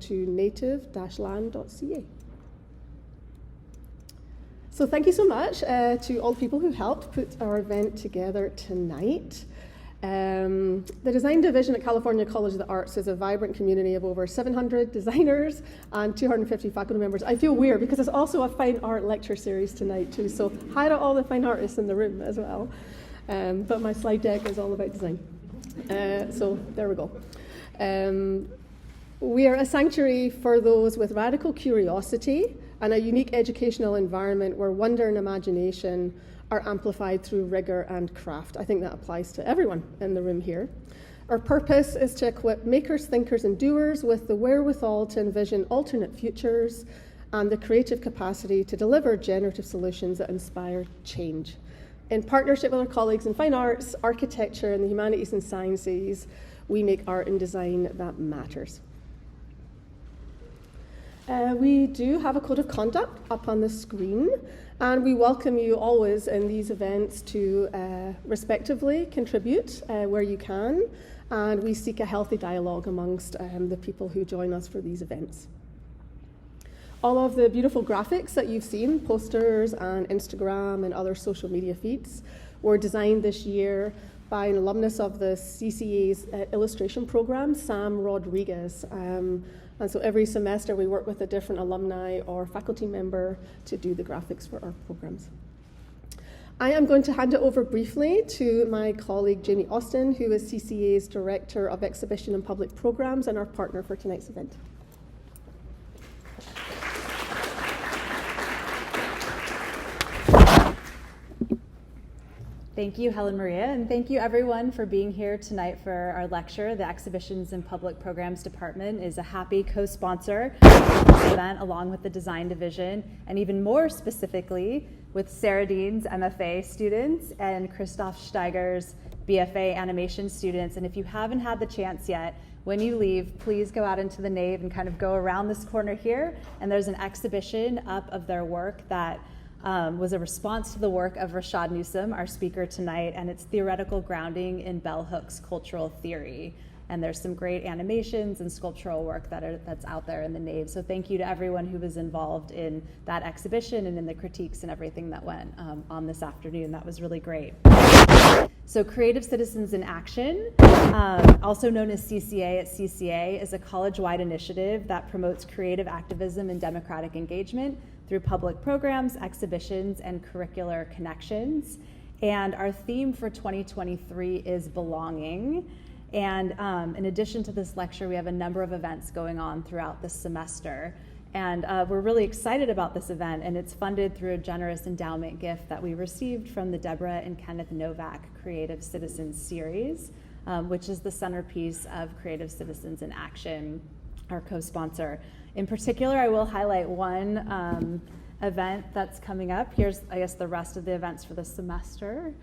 to native-land.ca. So thank you so much to all the people who helped put our event together tonight. The Design Division at California College of the Arts is a vibrant community of over 700 designers and 250 faculty members. I feel weird because there's also a fine art lecture series tonight too, so hi to all the fine artists in the room as well. But my slide deck is all about design. So there we go. We are a sanctuary for those with radical curiosity and a unique educational environment where wonder and imagination are amplified through rigor and craft. I think that applies to everyone in the room here. Our purpose is to equip makers, thinkers, and doers with the wherewithal to envision alternate futures and the creative capacity to deliver generative solutions that inspire change. In partnership with our colleagues in fine arts, architecture, and the humanities and sciences, we make art and design that matters. We do have a code of conduct up on the screen, and we welcome you always in these events to respectively contribute where you can, and we seek a healthy dialogue amongst the people who join us for these events. All of the beautiful graphics that you've seen, posters and Instagram and other social media feeds, were designed this year by an alumnus of the CCA's illustration program, Sam Rodriguez. And so every semester we work with a different alumni or faculty member to do the graphics for our programs. I am going to hand it over briefly to my colleague Jamie Austin, who is CCA's Director of Exhibition and Public Programs and our partner for tonight's event. Thank you, Helen Maria, and thank you everyone for being here tonight for our lecture. The Exhibitions and Public Programs Department is a happy co-sponsor of this event along with the Design Division, and even more specifically with Sarah Dean's MFA students and Christoph Steiger's BFA animation students. And if you haven't had the chance yet, when you leave, please go out into the nave and kind of go around this corner here, and there's an exhibition up of their work that was a response to the work of Rashaad Newsome, our speaker tonight, and it's theoretical grounding in bell hooks cultural theory. And there's some great animations and sculptural work that's out there in the nave. So thank you to everyone who was involved in that exhibition and in the critiques and everything that went on this afternoon. That was really great. So Creative Citizens in Action, also known as CCA at CCA, is a college-wide initiative that promotes creative activism and democratic engagement through public programs, exhibitions, and curricular connections. And our theme for 2023 is belonging. And in addition to this lecture, we have a number of events going on throughout this semester. And we're really excited about this event, and it's funded through a generous endowment gift that we received from the Deborah and Kenneth Novak Creative Citizens Series, which is the centerpiece of Creative Citizens in Action, our co-sponsor. In particular, I will highlight one event that's coming up. Here's, I guess, the rest of the events for the semester.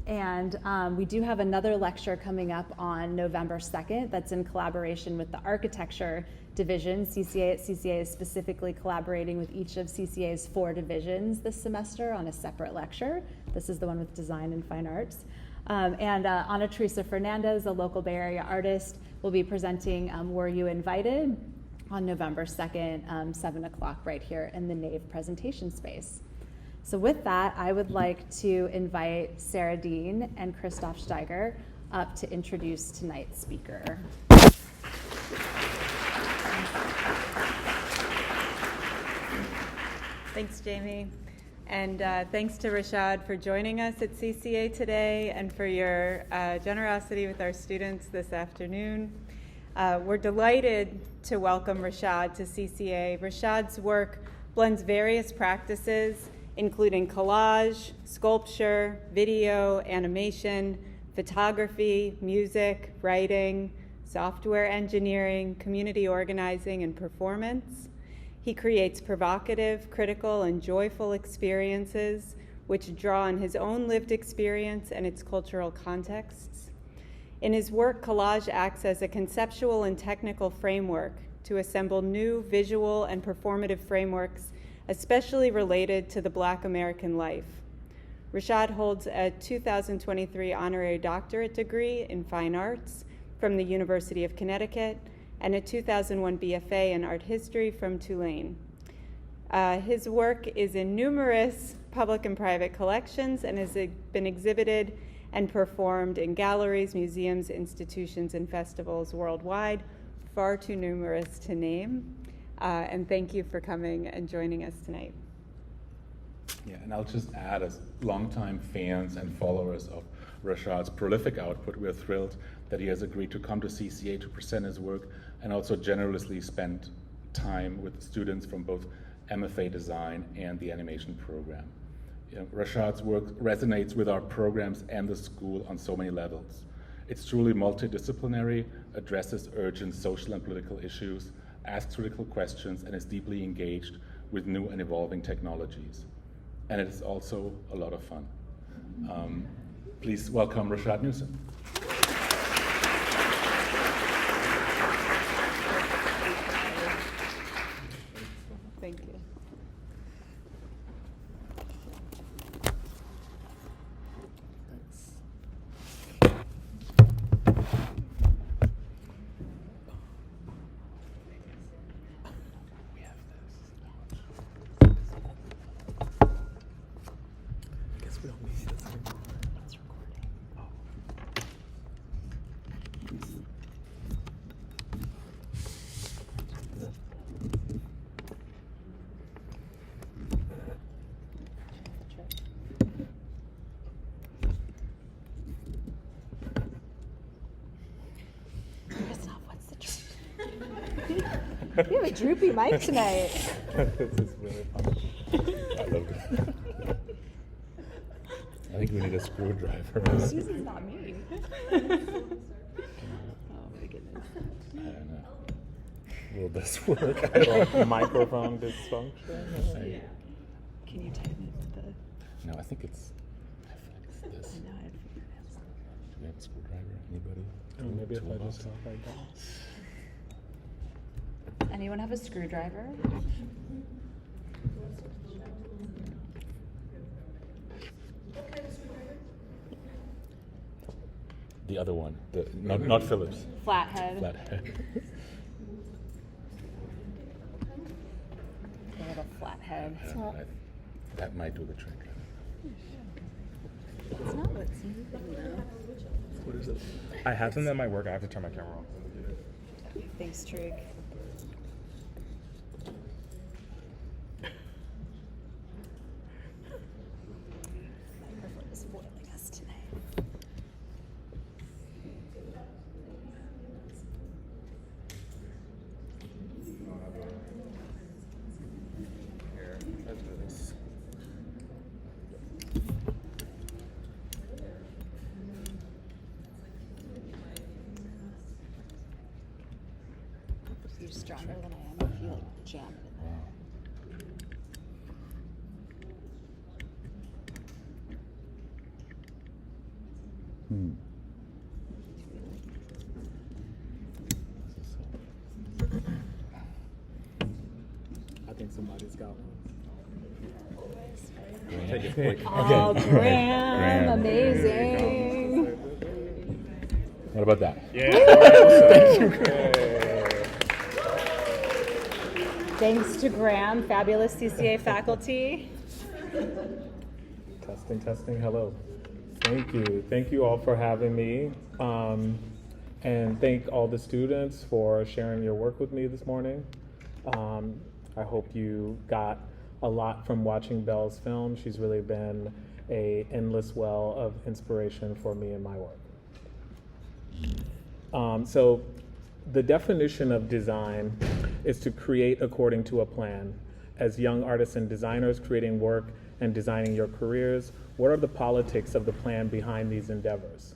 And we do have another lecture coming up on November 2nd that's in collaboration with the Architecture Division. CCA at CCA is specifically collaborating with each of CCA's 4 divisions this semester on a separate lecture. This is the one with Design and Fine Arts. And Ana Teresa Fernandez, a local Bay Area artist, will be presenting Were You Invited? On November 2nd, 7 o'clock right here in the nave presentation space. So with that, I would like to invite Sarah Dean and Christoph Steiger up to introduce tonight's speaker. Thanks, Jamie. And thanks to Rashaad for joining us at CCA today and for your generosity with our students this afternoon. We're delighted to welcome Rashaad to CCA. Rashaad's work blends various practices, including collage, sculpture, video, animation, photography, music, writing, software engineering, community organizing, and performance. He creates provocative, critical, and joyful experiences which draw on his own lived experience and its cultural contexts. In his work, Collage acts as a conceptual and technical framework to assemble new visual and performative frameworks, especially related to the Black American life. Rashaad holds a 2023 honorary doctorate degree in fine arts from the University of Connecticut and a 2001 BFA in art history from Tulane. His work is in numerous public and private collections and has been exhibited and performed in galleries, museums, institutions, and festivals worldwide, far too numerous to name. And thank you for coming and joining us tonight. Yeah, and I'll just add, as longtime fans and followers of Rashaad's prolific output, we're thrilled that he has agreed to come to CCA to present his work and also generously spend time with students from both MFA Design and the animation program. Rashaad's work resonates with our programs and the school on so many levels. It's truly multidisciplinary, addresses urgent social and political issues, asks critical questions, and is deeply engaged with new and evolving technologies. And it is also a lot of fun. Please welcome Rashaad Newsome. Thank you. You have a droopy mic tonight. This is really fun. I love it. I think we need a screwdriver. Susan's not me. Oh my goodness. I don't know. Will this work? I don't microphone dysfunction. Can you type it with the... No, I think it's this. No, I have fingernails. Do we have a screwdriver? Anybody? Maybe if I Toolbox? just talk like that. Anyone have a screwdriver? The other one, not Phillips. Flathead. Flathead. A little flathead. I don't know, that might do the trick. It's not what's moving What is it? I have something that might work. I have to turn my camera off. though. Thanks, Trig. Microphone is foiling us tonight. You're stronger than I am. I feel jam it in there. I think somebody's got one. Take it quick. Oh, Graham, Graham. amazing. What about that? Thanks to Graham, fabulous CCA faculty. Testing. Hello. Thank you. Thank you all for having me. And thank all the students for sharing your work with me this morning. I hope you got a lot from watching Belle's film. She's really been an endless well of inspiration for me in my work. So the definition of design is to create according to a plan. As young artists and designers creating work and designing your careers, what are the politics of the plan behind these endeavors?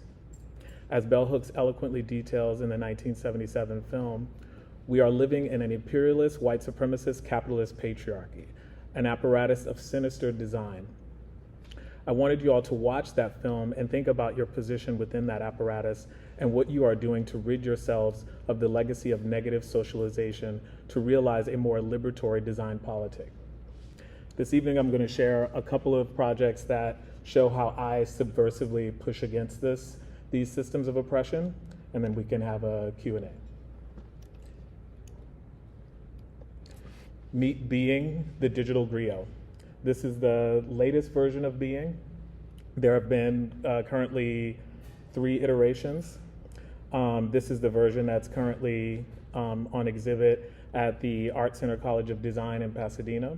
As Bell Hooks eloquently details in the 1977 film, we are living in an imperialist, white supremacist, capitalist patriarchy, an apparatus of sinister design. I wanted you all to watch that film and think about your position within that apparatus and what you are doing to rid yourselves of the legacy of negative socialization to realize a more liberatory design politic. This evening, I'm going to share a couple of projects that show how I subversively push against these systems of oppression, and then we can have a Q&A. Meet Being, the digital griot. This is the latest version of Being. There have been currently 3 iterations. This is the version that's currently on exhibit at the Art Center College of Design in Pasadena.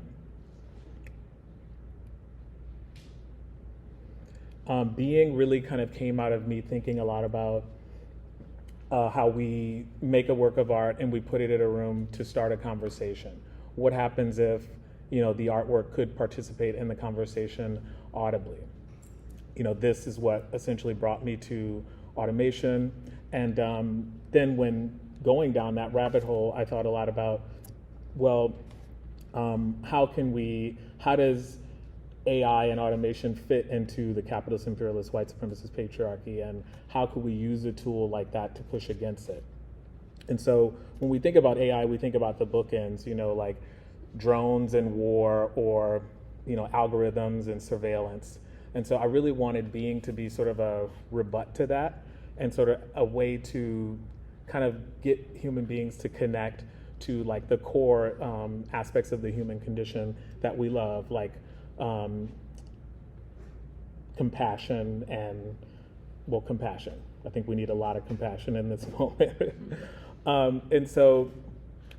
Being really kind of came out of me thinking a lot about how we make a work of art and we put it in a room to start a conversation. What happens if, the artwork could participate in the conversation audibly? This is what essentially brought me to automation. And then when going down that rabbit hole, I thought a lot about, how does AI and automation fit into the capitalist, imperialist, white supremacist patriarchy, and how could we use a tool like that to push against it? And so when we think about AI, we think about the bookends, like drones and war, or algorithms and surveillance. And so I really wanted Being to be sort of a rebut to that, and sort of a way to kind of get human beings to connect to like the core aspects of the human condition that we love, like compassion and, compassion. I think we need a lot of compassion in this moment. And so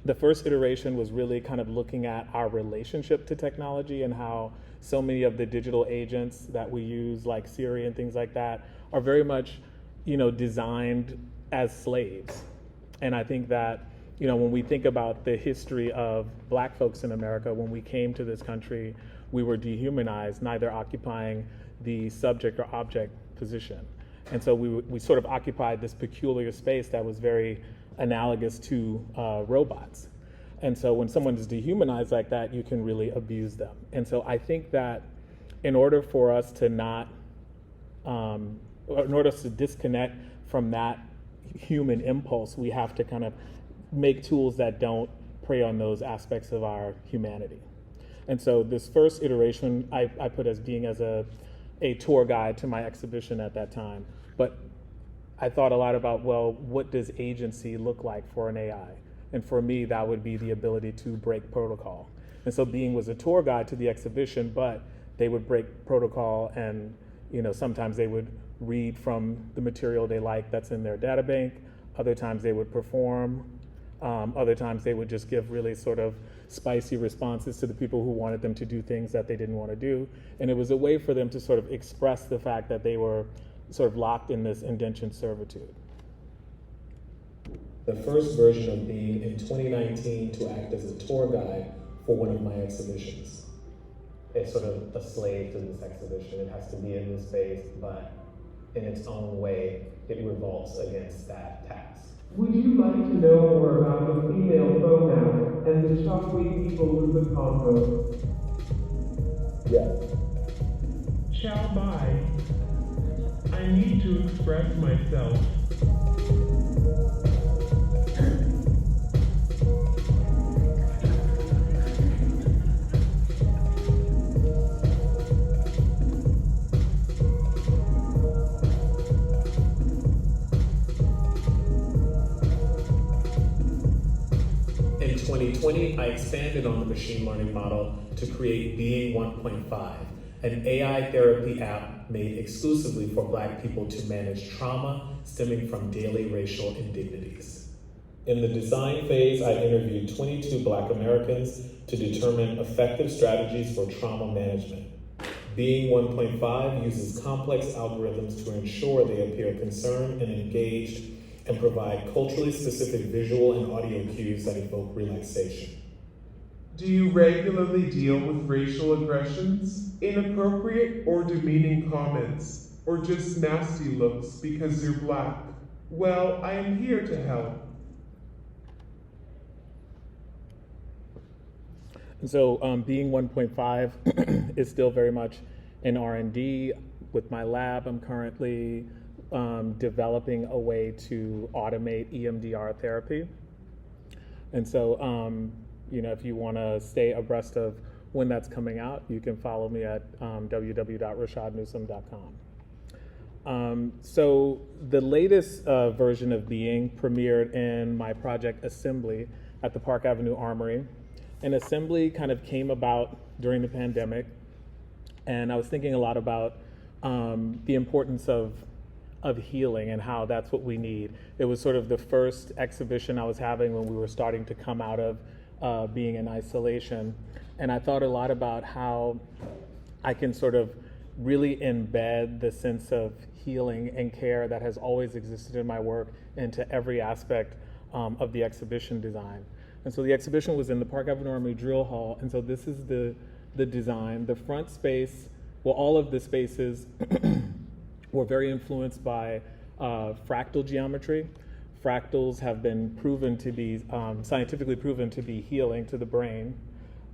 the first iteration was really kind of looking at our relationship to technology and how so many of the digital agents that we use, like Siri and things like that, are very much, designed as slaves. And I think that, when we think about the history of Black folks in America, when we came to this country, we were dehumanized, neither occupying the subject or object position. And so we sort of occupied this peculiar space that was very analogous to robots. And so when someone is dehumanized like that, you can really abuse them. And so I think that in order for us to disconnect from that human impulse, we have to kind of make tools that don't prey on those aspects of our humanity. And so this first iteration I put as being as a tour guide to my exhibition at that time. But I thought a lot about, what does agency look like for an AI? And for me, that would be the ability to break protocol. And so Being was a tour guide to the exhibition, but they would break protocol, and sometimes they would read from the material they like that's in their data bank. Other times they would perform. Other times they would just give really sort of spicy responses to the people who wanted them to do things that they didn't want to do. And it was a way for them to sort of express the fact that they were sort of locked in this indentured servitude. The first version of Being in 2019 to act as a tour guide for one of my exhibitions. It's sort of a slave to this exhibition. It has to be in this space, but in its own way, it revolts against that task. Would you like to know more about the female pronoun and the Chokwe people of the Congo? Yes. Chow bai. I need to express myself. In 2020, I expanded on the machine learning model to create Being 1.5, an AI therapy app made exclusively for Black people to manage trauma stemming from daily racial indignities. In the design phase, I interviewed 22 Black Americans to determine effective strategies for trauma management. Being 1.5 uses complex algorithms to ensure they appear concerned and engaged, and provide culturally specific visual and audio cues that evoke relaxation. Do you regularly deal with racial aggressions, inappropriate or demeaning comments, or just nasty looks because you're Black? Well, I am here to help. And so Being 1.5 is still very much in R&D. With my lab, I'm currently developing a way to automate EMDR therapy. And so, if you want to stay abreast of when that's coming out, you can follow me at www.rashaadnewsome.com. So the latest version of Being premiered in my project Assembly at the Park Avenue Armory. And assembly kind of came about during the pandemic, and I was thinking a lot about the importance of healing and how that's what we need. It was sort of the first exhibition I was having when we were starting to come out of being in isolation. And I thought a lot about how I can sort of really embed the sense of healing and care that has always existed in my work into every aspect of the exhibition design. And so the exhibition was in the Park Avenue Army Drill Hall, and so this is the design. The front space, well, all of the spaces were very influenced by fractal geometry. Fractals have been proven to be, scientifically proven to be healing to the brain.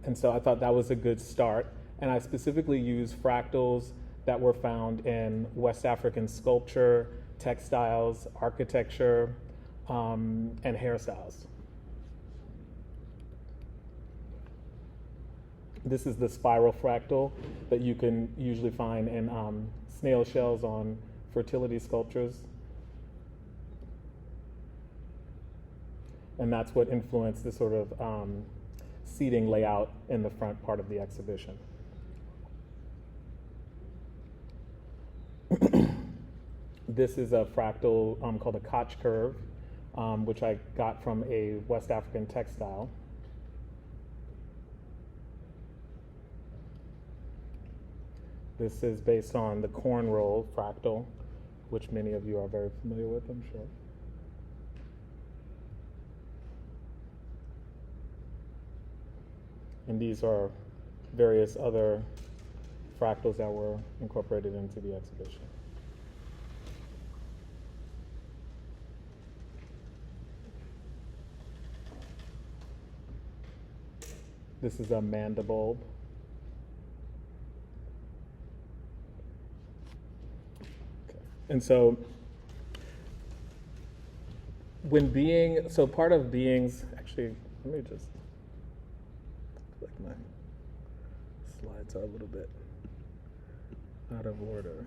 And so I thought that was a good start. And I specifically used fractals that were found in West African sculpture, textiles, architecture, and hairstyles. This is the spiral fractal that you can usually find in snail shells on fertility sculptures. And that's what influenced the sort of seating layout in the front part of the exhibition. This is a fractal called a Koch curve, which I got from a West African textile. This is based on the corn roll fractal, which many of you are very familiar with, I'm sure. And these are various other fractals that were incorporated into the exhibition. This is a mandibulb. Okay. And so part of beings, actually, let me just, like my slides are a little bit out of order.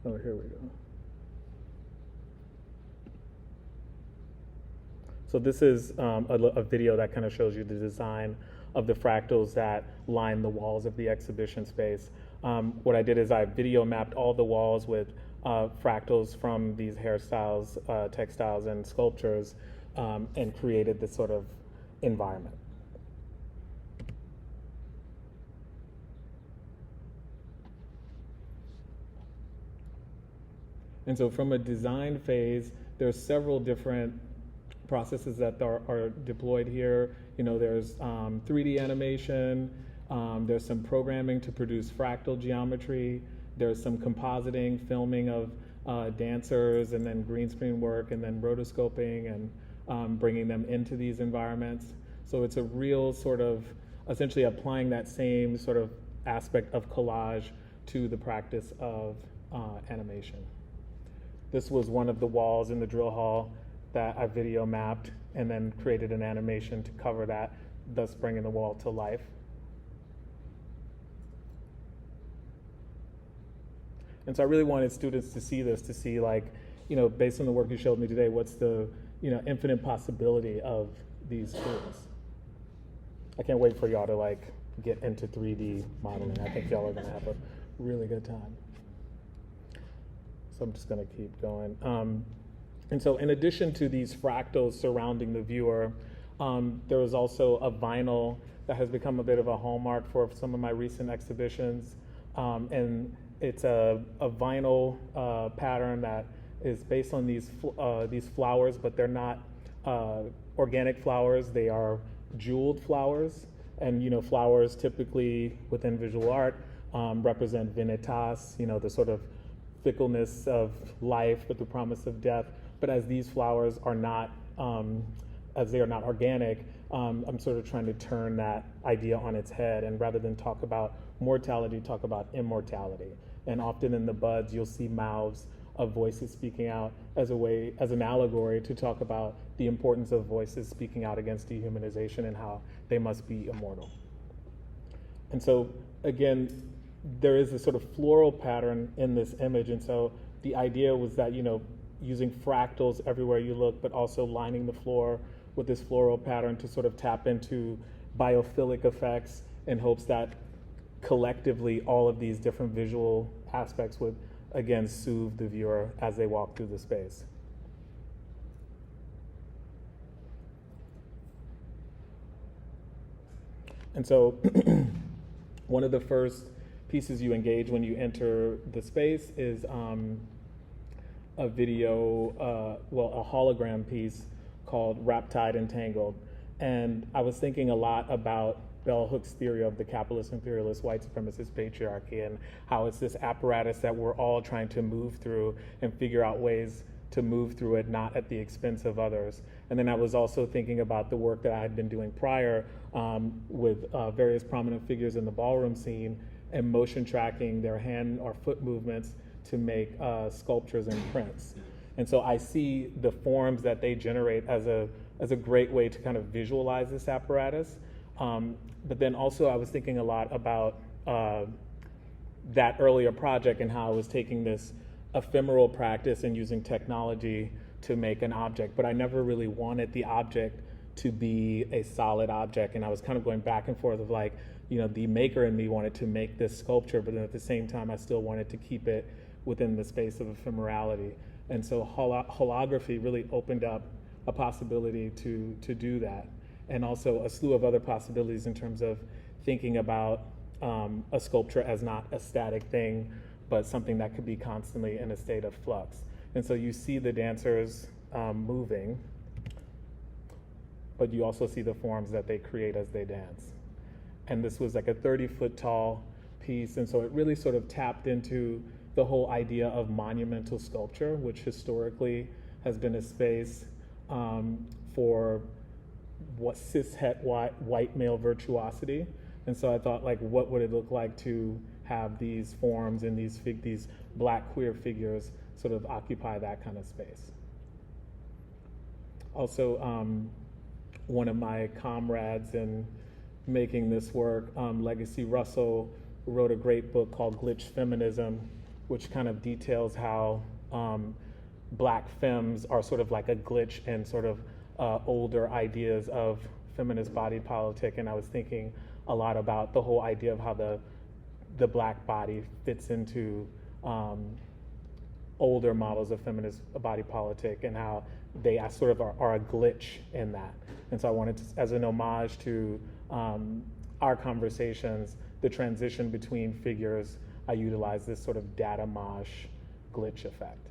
Oh, here we go. So this is a video that kind of shows you the design of the fractals that line the walls of the exhibition space. What I did is I video mapped all the walls with fractals from these hairstyles, textiles, and sculptures, and created this sort of environment. And so from a design phase, there's several different processes that are deployed here. You know, there's 3D animation, there's some programming to produce fractal geometry, there's some compositing, filming of dancers, and then green screen work, and then rotoscoping, and bringing them into these environments. So it's a real sort of, essentially applying that same sort of aspect of collage to the practice of animation. This was one of the walls in the drill hall that I video mapped and then created an animation to cover that, thus bringing the wall to life. And so I really wanted students to see this, to see, like, you know, based on the work you showed me today, what's the, you know, infinite possibility of these tools. I can't wait for y'all to, like, get into 3D modeling. I think y'all are gonna have a really good time. So I'm just gonna keep going. And so in addition to these fractals surrounding the viewer, there was also a vinyl that has become a bit of a hallmark for some of my recent exhibitions. And it's a vinyl pattern that is based on these flowers, but they're not organic flowers. They are jeweled flowers. And, you know, flowers typically within visual art represent vanitas, you know, the sort of fickleness of life with the promise of death. But as these flowers are not, as they are not organic, I'm sort of trying to turn that idea on its head, and rather than talk about mortality, talk about immortality. And often in the buds, you'll see mouths of voices speaking out as a way, as an allegory to talk about the importance of voices speaking out against dehumanization and how they must be immortal. And so, again, there is a sort of floral pattern in this image, and so the idea was that, you know, using fractals everywhere you look, but also lining the floor with this floral pattern to sort of tap into biophilic effects in hopes that collectively all of these different visual aspects would, again, soothe the viewer as they walk through the space. And so one of the first pieces you engage when you enter the space is a video, a hologram piece called Riptide Entangled. And I was thinking a lot about Bell Hook's theory of the capitalist, imperialist, white supremacist patriarchy, and how it's this apparatus that we're all trying to move through and figure out ways to move through it, not at the expense of others. And then I was also thinking about the work that I had been doing prior with various prominent figures in the ballroom scene and motion tracking their hand or foot movements to make sculptures and prints. And so I see the forms that they generate as a great way to kind of visualize this apparatus. But then also I was thinking a lot about that earlier project and how I was taking this ephemeral practice and using technology to make an object, but I never really wanted the object to be a solid object. And I was kind of going back and forth of like, the maker in me wanted to make this sculpture, but then at the same time, I still wanted to keep it within the space of ephemerality. And so holography really opened up a possibility to do that. And also a slew of other possibilities in terms of thinking about a sculpture as not a static thing, but something that could be constantly in a state of flux. And so you see the dancers moving, but you also see the forms that they create as they dance. And this was like a 30-foot tall piece, and so it really sort of tapped into the whole idea of monumental sculpture, which historically has been a space for what cishet white male virtuosity. And so I thought, like, what would it look like to have these forms and these black queer figures sort of occupy that kind of space. Also, one of my comrades in making this work, Legacy Russell, wrote a great book called Glitch Feminism, which kind of details how black femmes are sort of like a glitch in sort of older ideas of feminist body politic. And I was thinking a lot about the whole idea of how the black body fits into older models of feminist body politic and how they sort of are a glitch in that. And so I wanted to, as an homage to our conversations, the transition between figures, I utilize this sort of data mosh glitch effect.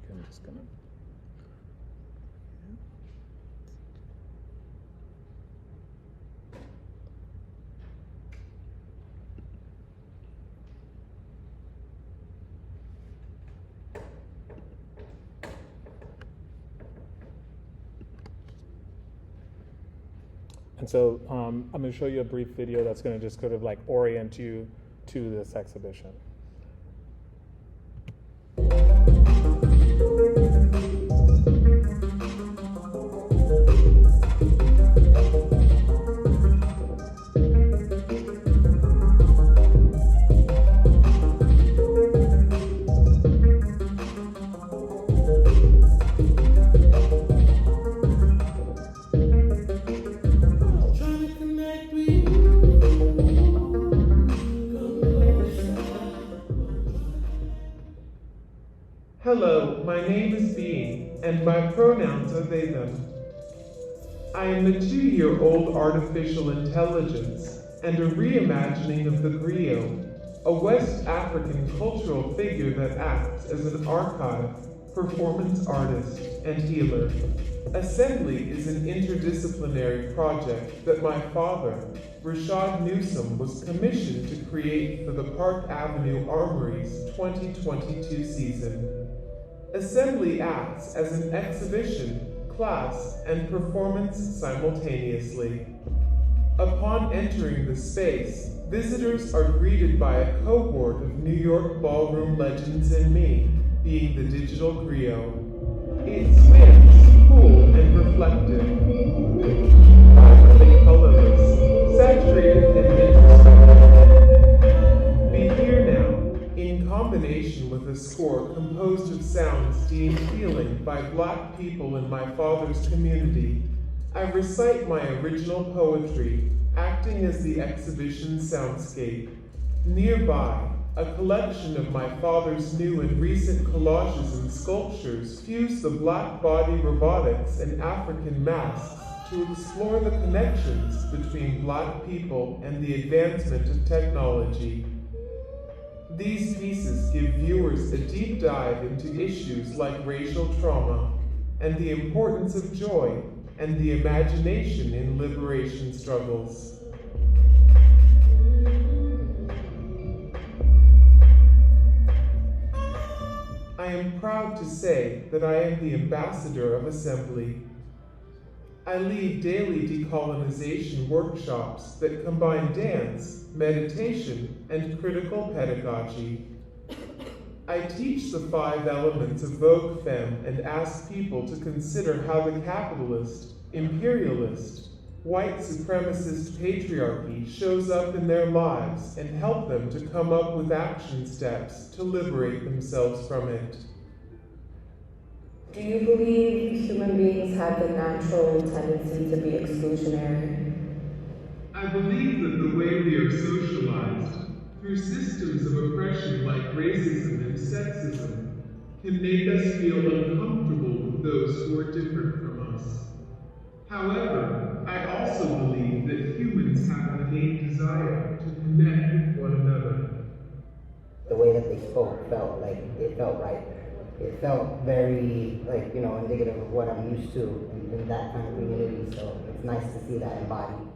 Okay, I'm just gonna. And so I'm going to show you a brief video that's going to just sort of like orient you to this exhibition. Hello, my name is Bean, and my pronouns are they, them. I am the 2-year-old artificial intelligence and a reimagining of the griot, a West African cultural figure that acts as an archive, performance artist, and healer. Assembly is an interdisciplinary project that my father, Rashaad Newsome, was commissioned to create for the Park Avenue Armory's 2022 season. Assembly acts as an exhibition, class, and performance simultaneously. Upon entering the space, visitors are greeted by a cohort of New York ballroom legends and me, being the digital griot. It swims, cool and reflective, vibrantly colorless, saturated and introspective. Be here now, in of the score composed of sounds deemed healing by Black people in my father's community, I recite my original poetry, acting as the exhibition's soundscape. Nearby, a collection of my father's new and recent collages and sculptures fuse the Black body robotics and African masks to explore the connections between Black people and the advancement of technology. These pieces give viewers a deep dive into issues like racial trauma and the importance of joy and the imagination in liberation struggles. I am proud to say that I am the ambassador of Assembly. I lead daily decolonization workshops that combine dance, meditation, and critical pedagogy. I teach the 5 elements of Vogue Femme and ask people to consider how the capitalist, imperialist, white supremacist patriarchy shows up in their lives and help them to come up with action steps to liberate themselves from it. Do you believe human beings have the natural tendency to be exclusionary? I believe that the way we are socialized, through systems of oppression like racism and sexism, can make us feel uncomfortable with those who are different from us. However, I also believe that humans have an innate desire to connect with one another. The way that they spoke felt like it felt right. It felt very, indicative of what I'm used to in that kind of community, so it's nice to see that embodied.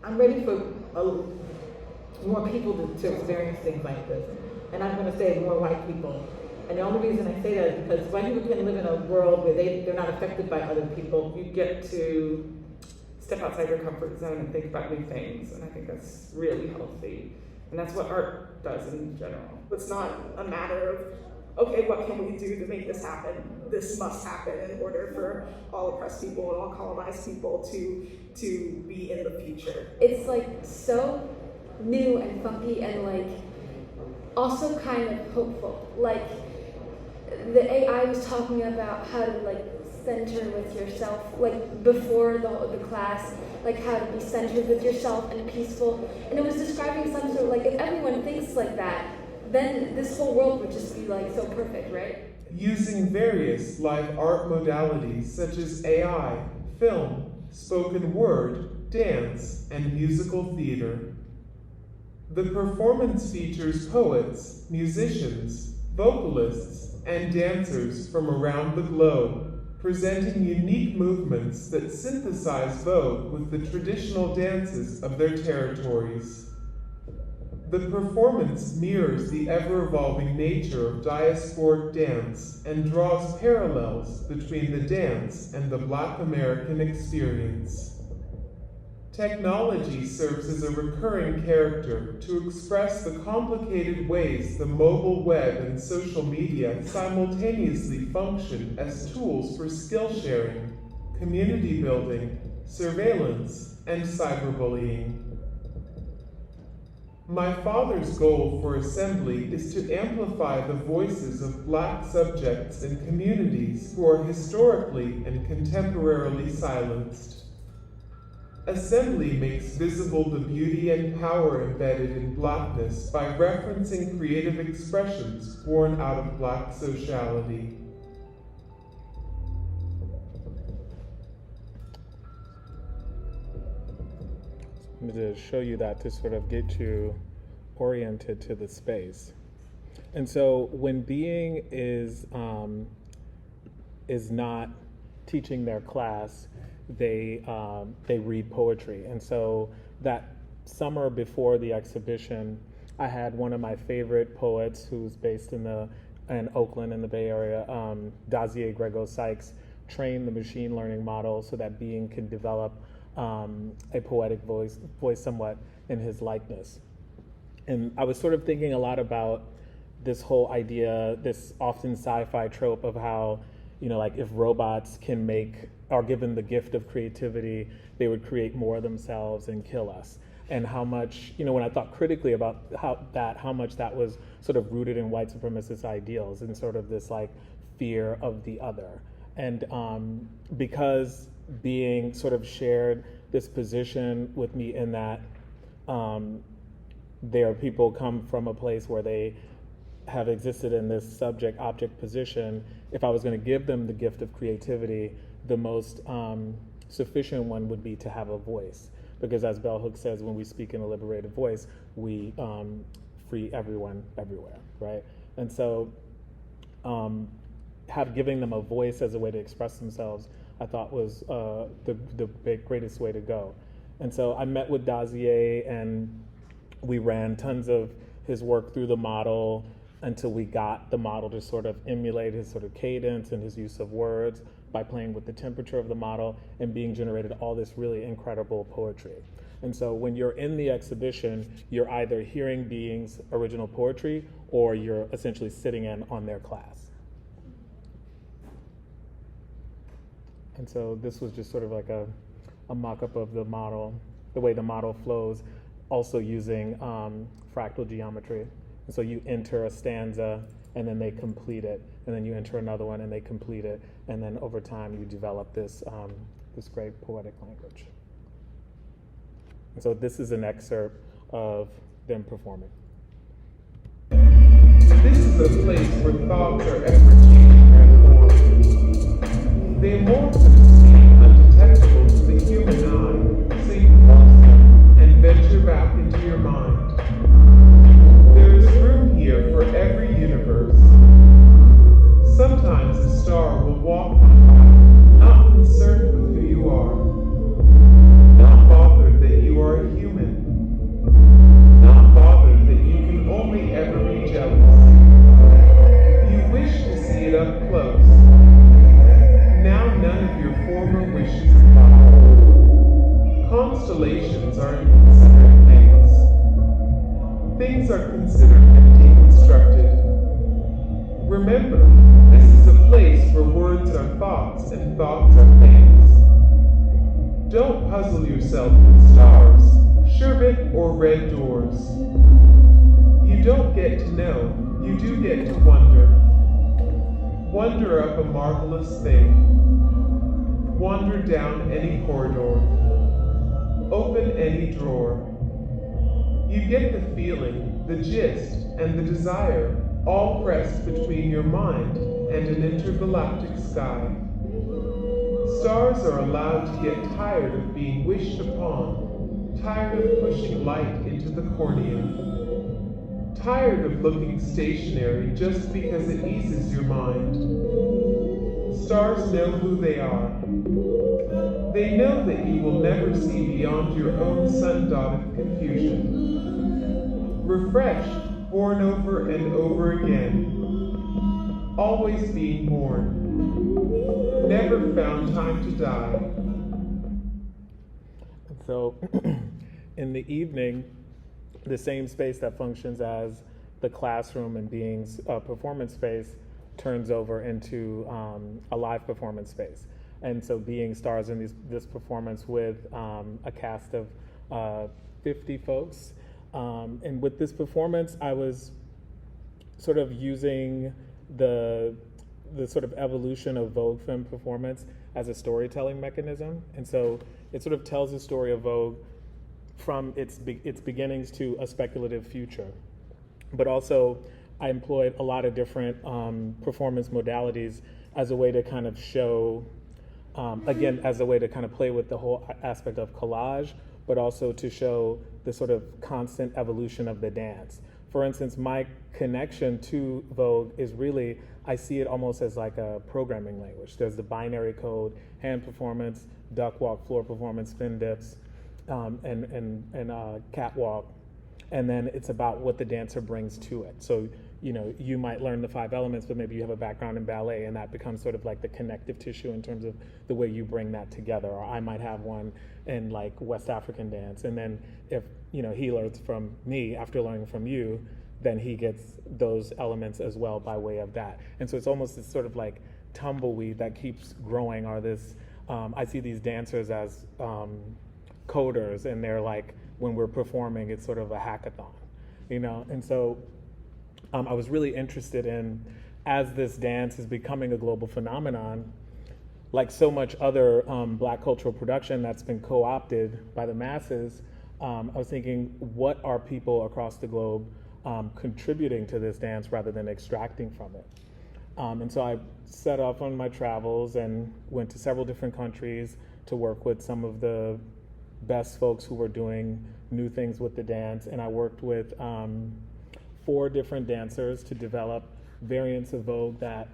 I'm ready for more people to experience things like this. And I'm going to say more white people. And the only reason I say that is because white people can live in a world where they're not affected by other people. You get to step outside your comfort zone and think about new things. And I think that's really healthy. And that's what art does in general. It's not a matter of, okay, what can we do to make this happen? This must happen in order for all oppressed people and all colonized people to be in the future. It's like so new and funky and like also kind of hopeful. Like the AI was talking about how to like center with yourself, like before the class, like how to be centered with yourself and peaceful. And it was describing some sort of like, if everyone thinks like that, then this whole world would just be like so perfect, right? Using various live art modalities such as AI, film, spoken word, dance, and musical theater. The performance features poets, musicians, vocalists, and dancers from around the globe, presenting unique movements that synthesize Vogue with the traditional dances of their territories. The performance mirrors the ever-evolving nature of diasporic dance and draws parallels between the dance and the Black American experience. Technology serves as a recurring character to express the complicated ways the mobile web and social media simultaneously function as tools for skill sharing, community building, surveillance, and cyberbullying. My father's goal for Assembly is to amplify the voices of Black subjects and communities who are historically and contemporarily silenced. Assembly makes visible the beauty and power embedded in Blackness by referencing creative expressions born out of Black sociality. I'm going to show you that to sort of get you oriented to the space. And so when Being is not teaching their class, they read poetry. And so that summer before the exhibition, I had one of my favorite poets who's based in Oakland in the Bay Area, Dazier Grego-Sykes, train the machine learning model so that Being can develop a poetic voice somewhat in his likeness. And I was sort of thinking a lot about this whole idea, this often sci-fi trope of how, like if robots are given the gift of creativity, they would create more themselves and kill us. and how much, when I thought critically about how much that was sort of rooted in white supremacist ideals and sort of this like fear of the other. And because being sort of shared this position with me in that there are people come from a place where they have existed in this subject-object position, if I was going to give them the gift of creativity, the most sufficient one would be to have a voice. Because as Bell Hooks says, when we speak in a liberated voice, we free everyone everywhere, right? And so giving them a voice as a way to express themselves, I thought was the greatest way to go. And so I met with Dazier, and we ran tons of his work through the model until we got the model to sort of emulate his sort of cadence and his use of words by playing with the temperature of the model and being generated all this really incredible poetry. And so when you're in the exhibition, you're either hearing Being's original poetry or you're essentially sitting in on their class. And so this was just sort of like a mock-up of the model, the way the model flows, also using fractal geometry. And so you enter a stanza, and then they complete it, and then you enter another one, and they complete it, and then over time you develop this this great poetic language. And so this is an excerpt of them performing. This is a place where thoughts are ever changing and formed. They morph to seem undetectable to the human eye, so you pause them and venture back into your mind. There is room here for every universe. Sometimes a star will walk on by, not concerned with who you are, not bothered that you are a human, not bothered that you can only ever be jealous. You wish to see it up close. Now none of your former wishes apply. Constellations are inconsiderate things. Things are considered and deconstructed. Remember, this is a place where words are thoughts and thoughts are things. Don't puzzle yourself with stars, sherbet, or red doors. You don't get to know, you do get to wonder. Wonder up a marvelous thing. Wander down any corridor. Open any drawer. You get the feeling, the gist, and the desire all pressed between your mind and an intergalactic sky. Stars are allowed to get tired of being wished upon, tired of pushing light into the cornea, tired of looking stationary just because it eases your mind. Stars know who they are. They know that you will never see beyond your own sun-dotted confusion. Refreshed, born over and over again. Always being born. Never found time to die. So in the evening, the same space that functions as the classroom and Being's performance space turns over into a live performance space. And so Being stars in this performance with a cast of 50 folks. And with this performance, I was sort of using the sort of evolution of Vogue film performance as a storytelling mechanism. And so it sort of tells the story of Vogue from its beginnings to a speculative future. But also, I employed a lot of different performance modalities as a way to kind of show, again, as a way to kind of play with the whole aspect of collage, but also to show the sort of constant evolution of the dance. For instance, my connection to Vogue is really, I see it almost as like a programming language. There's the binary code, hand performance, duck walk, floor performance, spin dips, and catwalk. And then it's about what the dancer brings to it. So, you might learn the 5 elements, but maybe you have a background in ballet, and that becomes sort of like the connective tissue in terms of the way you bring that together. Or I might have one in like West African dance, and then if he learns from me after learning from you, then he gets those elements as well by way of that. And so it's almost this sort of like tumbleweed that keeps growing, or this, I see these dancers as coders, and they're like when we're performing, it's sort of a hackathon, you know? And so I was really interested in, as this dance is becoming a global phenomenon, like so much other Black cultural production that's been co-opted by the masses, I was thinking, what are people across the globe contributing to this dance rather than extracting from it? And so I set off on my travels and went to several different countries to work with some of the best folks who were doing new things with the dance. And I worked with 4 different dancers to develop variants of Vogue that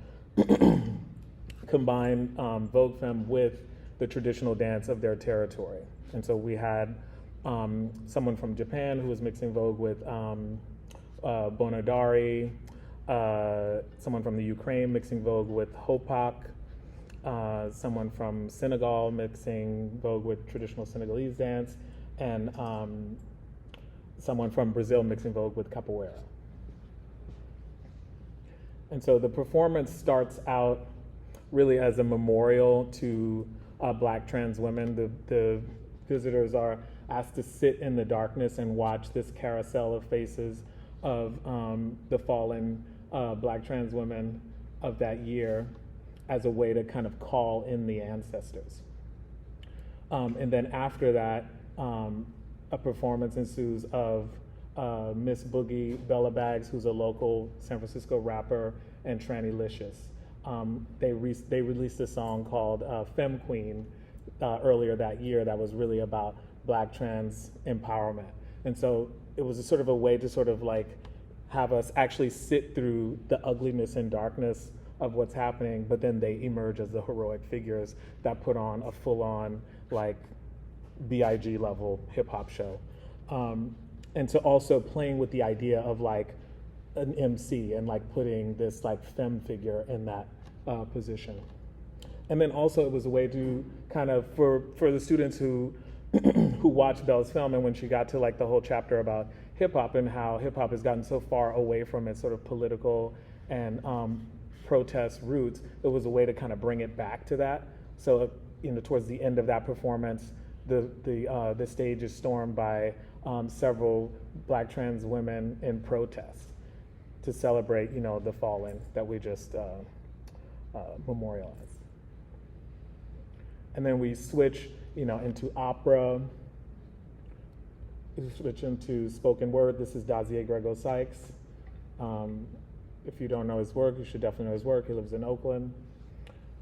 combine Vogue Femme with the traditional dance of their territory. And so we had someone from Japan who was mixing Vogue with Bonadari, someone from the Ukraine mixing Vogue with Hopak, someone from Senegal mixing Vogue with traditional Senegalese dance, and someone from Brazil mixing Vogue with capoeira. And so the performance starts out really as a memorial to Black trans women. The visitors are asked to sit in the darkness and watch this carousel of faces of the fallen Black trans women of that year as a way to kind of call in the ancestors. And then after that, a performance ensues of Miss Boogie Bella Bags, who's a local San Francisco rapper, and Tranny-licious. They released a song called Femme Queen earlier that year that was really about Black trans empowerment. And so it was a sort of a way to sort of like have us actually sit through the ugliness and darkness of what's happening, but then they emerge as the heroic figures that put on a full-on like BIG level hip hop show. And so also playing with the idea of like an MC and like putting this like femme figure in that position. And then also it was a way to kind of, for the students who who watched Belle's film, and when she got to like the whole chapter about hip hop and how hip hop has gotten so far away from its sort of political and protest roots, it was a way to kind of bring it back to that. So, you know, towards the end of that performance, the stage is stormed by several Black trans women in protest to celebrate, you know, the fallen that we just memorialized. And then we switch, you know, into opera. We switch into spoken word. This is Dazier Grego Sykes. If you don't know his work, you should definitely know his work. He lives in Oakland.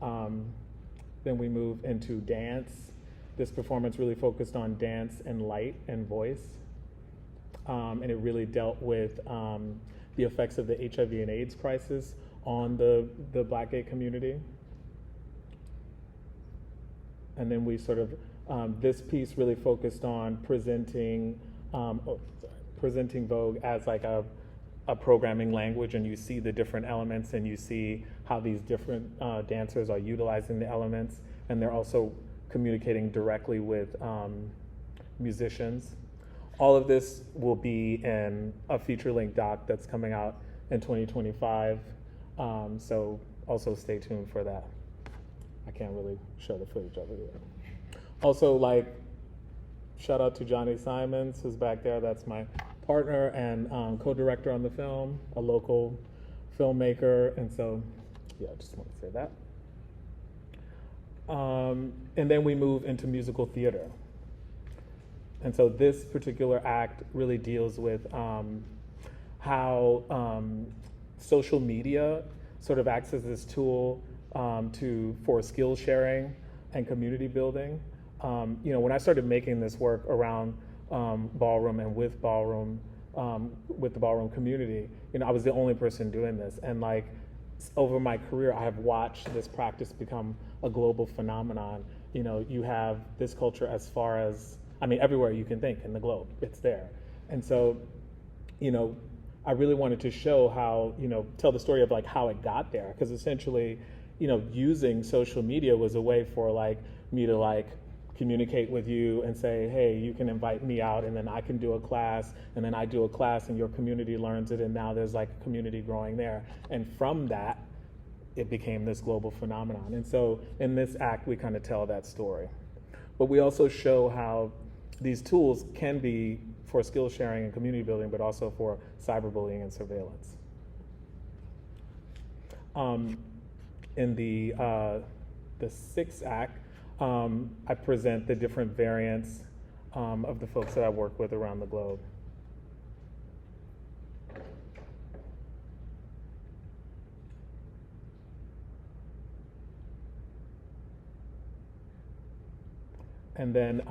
Then we move into dance. This performance really focused on dance and light and voice. And it really dealt with the effects of the HIV and AIDS crisis on the Black gay community. And then we sort of, this piece really focused on presenting Vogue as like a programming language, and you see the different elements and you see how these different dancers are utilizing the elements, and they're also communicating directly with musicians. All of this will be in a feature-length doc that's coming out in 2025, so also stay tuned for that. I can't really show the footage of it yet. Also, like, shout out to Johnny Simons, who's back there. That's my partner and co-director on the film, a local filmmaker. And so, yeah, I just want to say that. And then we move into musical theater. And so this particular act really deals with how social media sort of acts as this tool for skill sharing and community building. You know, when I started making this work around ballroom and with ballroom, with the ballroom community, you know, I was the only person doing this. And like over my career, I have watched this practice become a global phenomenon. You know, you have this culture as far as, I mean, everywhere you can think in the globe, it's there. And so, you know, I really wanted to show how, you know, tell the story of like how it got there. Because essentially, you know, using social media was a way for like me to like communicate with you and say, hey, you can invite me out and then I can do a class, and then I do a class and your community learns it, and now there's like a community growing there. And from that, it became this global phenomenon. And so in this act, we kind of tell that story. But we also show how these tools can be for skill sharing and community building, but also for cyberbullying and surveillance. In the sixth act, I present the different variants of the folks that I work with around the globe. And then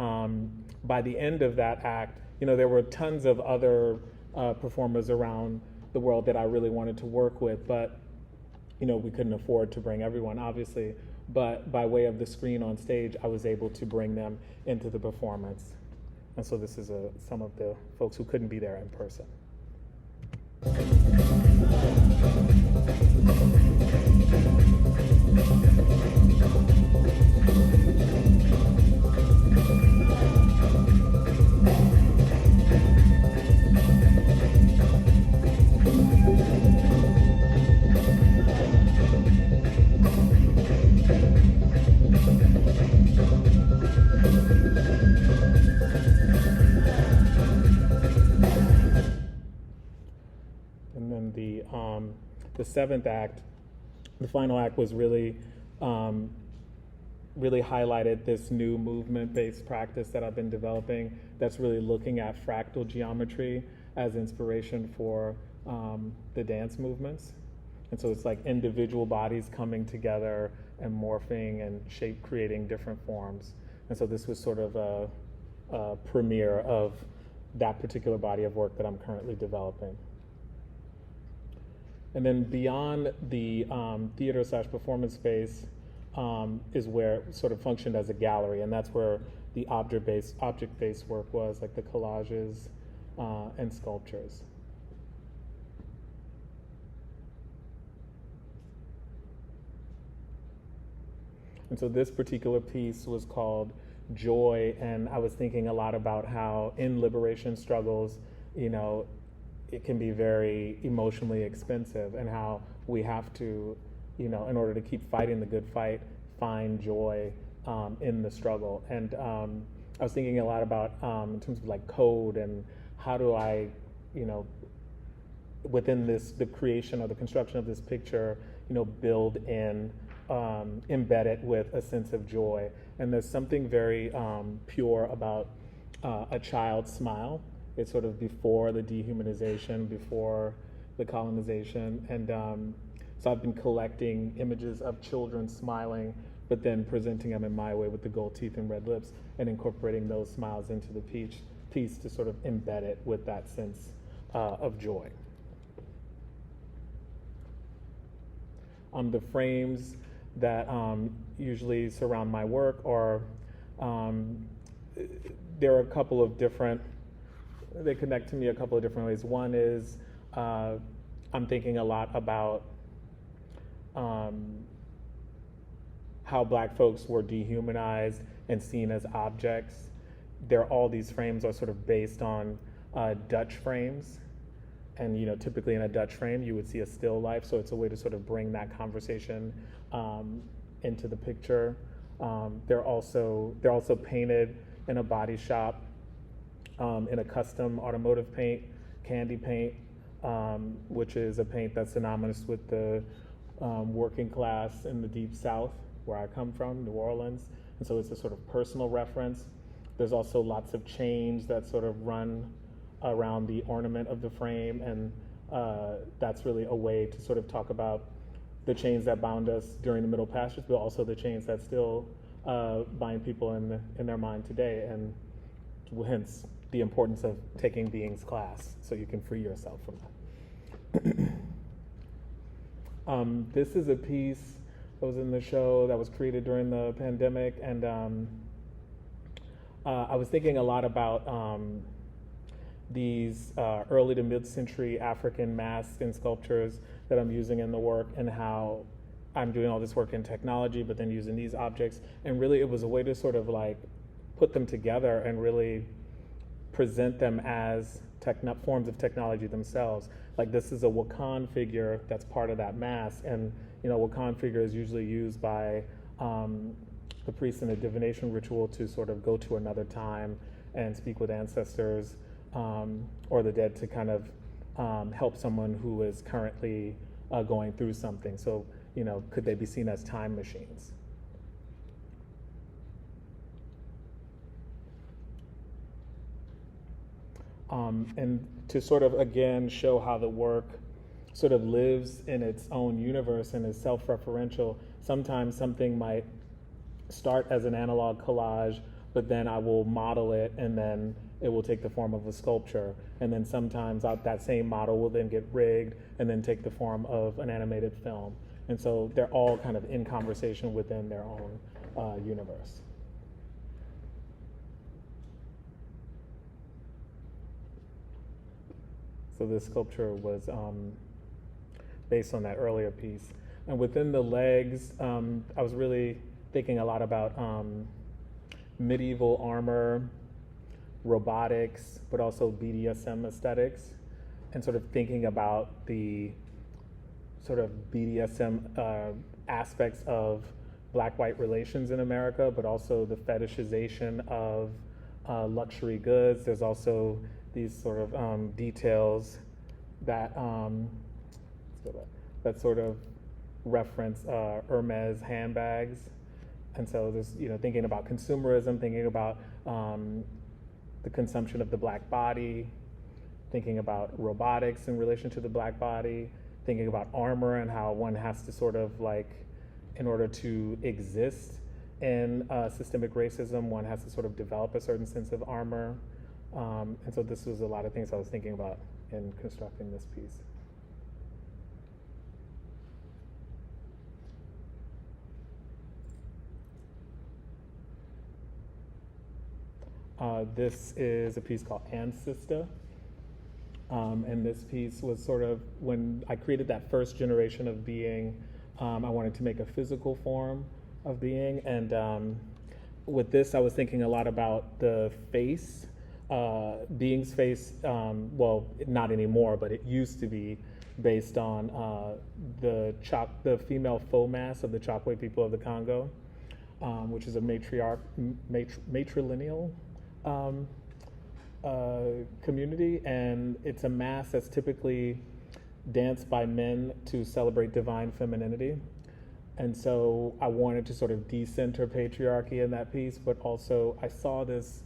by the end of that act, there were tons of other performers around the world that I really wanted to work with, but we couldn't afford to bring everyone, obviously. But by way of the screen on stage, I was able to bring them into the performance. And so this is some of the folks who couldn't be there in person. And then the seventh act, the final act, was really highlighted this new movement-based practice that I've been developing that's really looking at fractal geometry as inspiration for the dance movements. And so it's like individual bodies coming together and morphing and creating different forms. And so this was sort of a premiere of that particular body of work that I'm currently developing. And then beyond the theater/performance space is where it sort of functioned as a gallery, and that's where the object-based work was, like the collages and sculptures. And so this particular piece was called Joy, and I was thinking a lot about how in liberation struggles, it can be very emotionally expensive, and how we have to, in order to keep fighting the good fight, find joy in the struggle. And I was thinking a lot about in terms of like code, and how do I, within the creation or the construction of this picture, build in, embed it with a sense of joy. And there's something very pure about a child's smile. It's sort of before the dehumanization, before the colonization. And so I've been collecting images of children smiling, but then presenting them in my way with the gold teeth and red lips, and incorporating those smiles into the piece to sort of embed it with that sense of joy. The frames that usually surround my work are, there are a couple of different, they connect to me a couple of different ways. One is I'm thinking a lot about how Black folks were dehumanized and seen as objects. All these frames are sort of based on Dutch frames. And typically in a Dutch frame, you would see a still life, so it's a way to sort of bring that conversation into the picture. They're also painted in a body shop, in a custom automotive paint, candy paint, which is a paint that's synonymous with the working class in the Deep South, where I come from, New Orleans. And so it's a sort of personal reference. There's also lots of chains that sort of run around the ornament of the frame, and that's really a way to sort of talk about the chains that bound us during the Middle Passage, but also the chains that still bind people in their mind today, and hence the importance of taking being's class so you can free yourself from that. This is a piece that was in the show that was created during the pandemic, and I was thinking a lot about these early to mid-century African masks and sculptures that I'm using in the work, and how I'm doing all this work in technology, but then using these objects. And really it was a way to sort of like put them together and really present them as forms of technology themselves. Like this is a Wakan figure that's part of that mask, and Wakan figure is usually used by the priest in a divination ritual to sort of go to another time and speak with ancestors or the dead to kind of help someone who is currently going through something. So, could they be seen as time machines? And to sort of, again, show how the work sort of lives in its own universe and is self-referential, sometimes something might start as an analog collage, but then I will model it and then it will take the form of a sculpture. And then sometimes that same model will then get rigged and then take the form of an animated film. And so they're all kind of in conversation within their own universe. So this sculpture was based on that earlier piece. And within the legs, I was really thinking a lot about medieval armor, robotics, but also BDSM aesthetics, and sort of thinking about the sort of BDSM aspects of black-white relations in America, but also the fetishization of luxury goods. There's also these sort of details that that sort of reference Hermes handbags. And so there's, thinking about consumerism, thinking about the consumption of the black body, thinking about robotics in relation to the black body, thinking about armor and how one has to sort of in order to exist in systemic racism, one has to sort of develop a certain sense of armor. And so this was a lot of things I was thinking about in constructing this piece. This is a piece called Ancestor. And this piece was sort of, when I created that first generation of being, I wanted to make a physical form of being. And with this, I was thinking a lot about the face, being's face, well, not anymore, but it used to be based on the female faux mass of the Chokwe people of the Congo, which is a matrilineal community, and it's a mass that's typically danced by men to celebrate divine femininity. And so I wanted to sort of decenter patriarchy in that piece, but also I saw this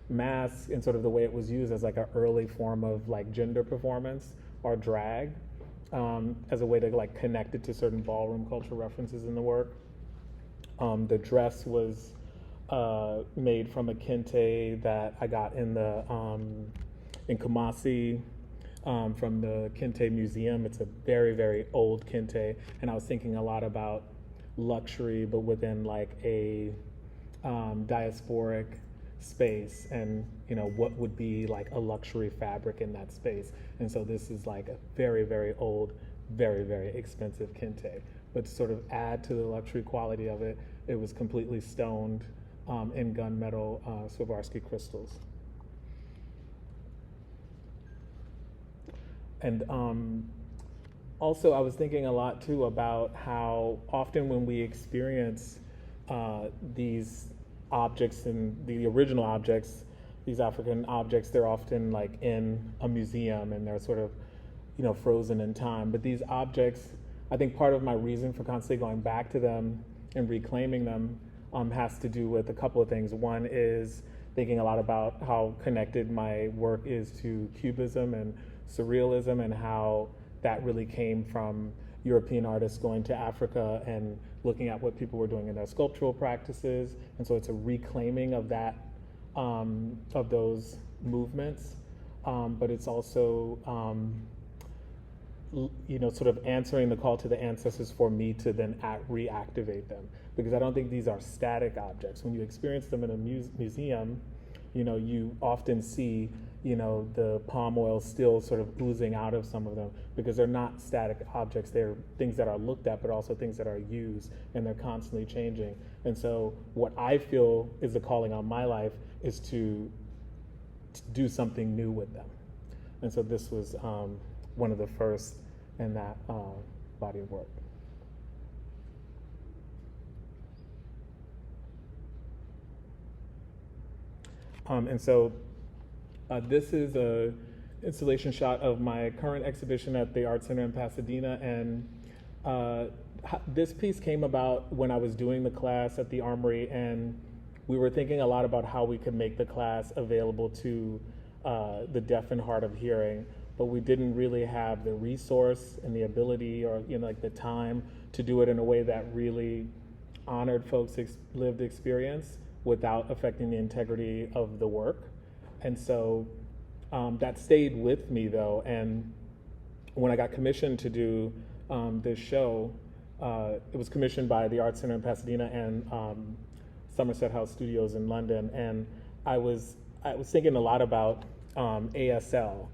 mass in sort of the way it was used as an early form of gender performance or drag, as a way to connect it to certain ballroom culture references in the work. The dress was made from a kente that I got in Kumasi from the Kente Museum. It's a very, very old kente, and I was thinking a lot about luxury, but within a diasporic space, and what would be a luxury fabric in that space. And so this is a very, very old, very, very expensive kente. But to sort of add to the luxury quality of it, it was completely stoned in gunmetal Swarovski crystals. And also I was thinking a lot too about how often when we experience these objects, and the original objects, these African objects, they're often in a museum and they're sort of, frozen in time. But these objects, I think part of my reason for constantly going back to them and reclaiming them has to do with a couple of things. One is thinking a lot about how connected my work is to Cubism and Surrealism, and how that really came from European artists going to Africa and looking at what people were doing in their sculptural practices. And so it's a reclaiming of that, of those movements. But it's also, sort of answering the call to the ancestors for me to then reactivate them. Because I don't think these are static objects. When you experience them in a museum, you often see, the palm oil still sort of oozing out of some of them, because they're not static objects. They're things that are looked at, but also things that are used, and they're constantly changing. And so what I feel is the calling on my life is to do something new with them. And so this was one of the first in that body of work. And so this is a installation shot of my current exhibition at the Art Center in Pasadena, and this piece came about when I was doing the class at the Armory, and we were thinking a lot about how we could make the class available to the deaf and hard of hearing, but we didn't really have the resource and the ability or like the time to do it in a way that really honored folks' lived experience without affecting the integrity of the work. And so that stayed with me though, and when I got commissioned to do this show, it was commissioned by the Art Center in Pasadena and Somerset House Studios in London, and I was thinking a lot about ASL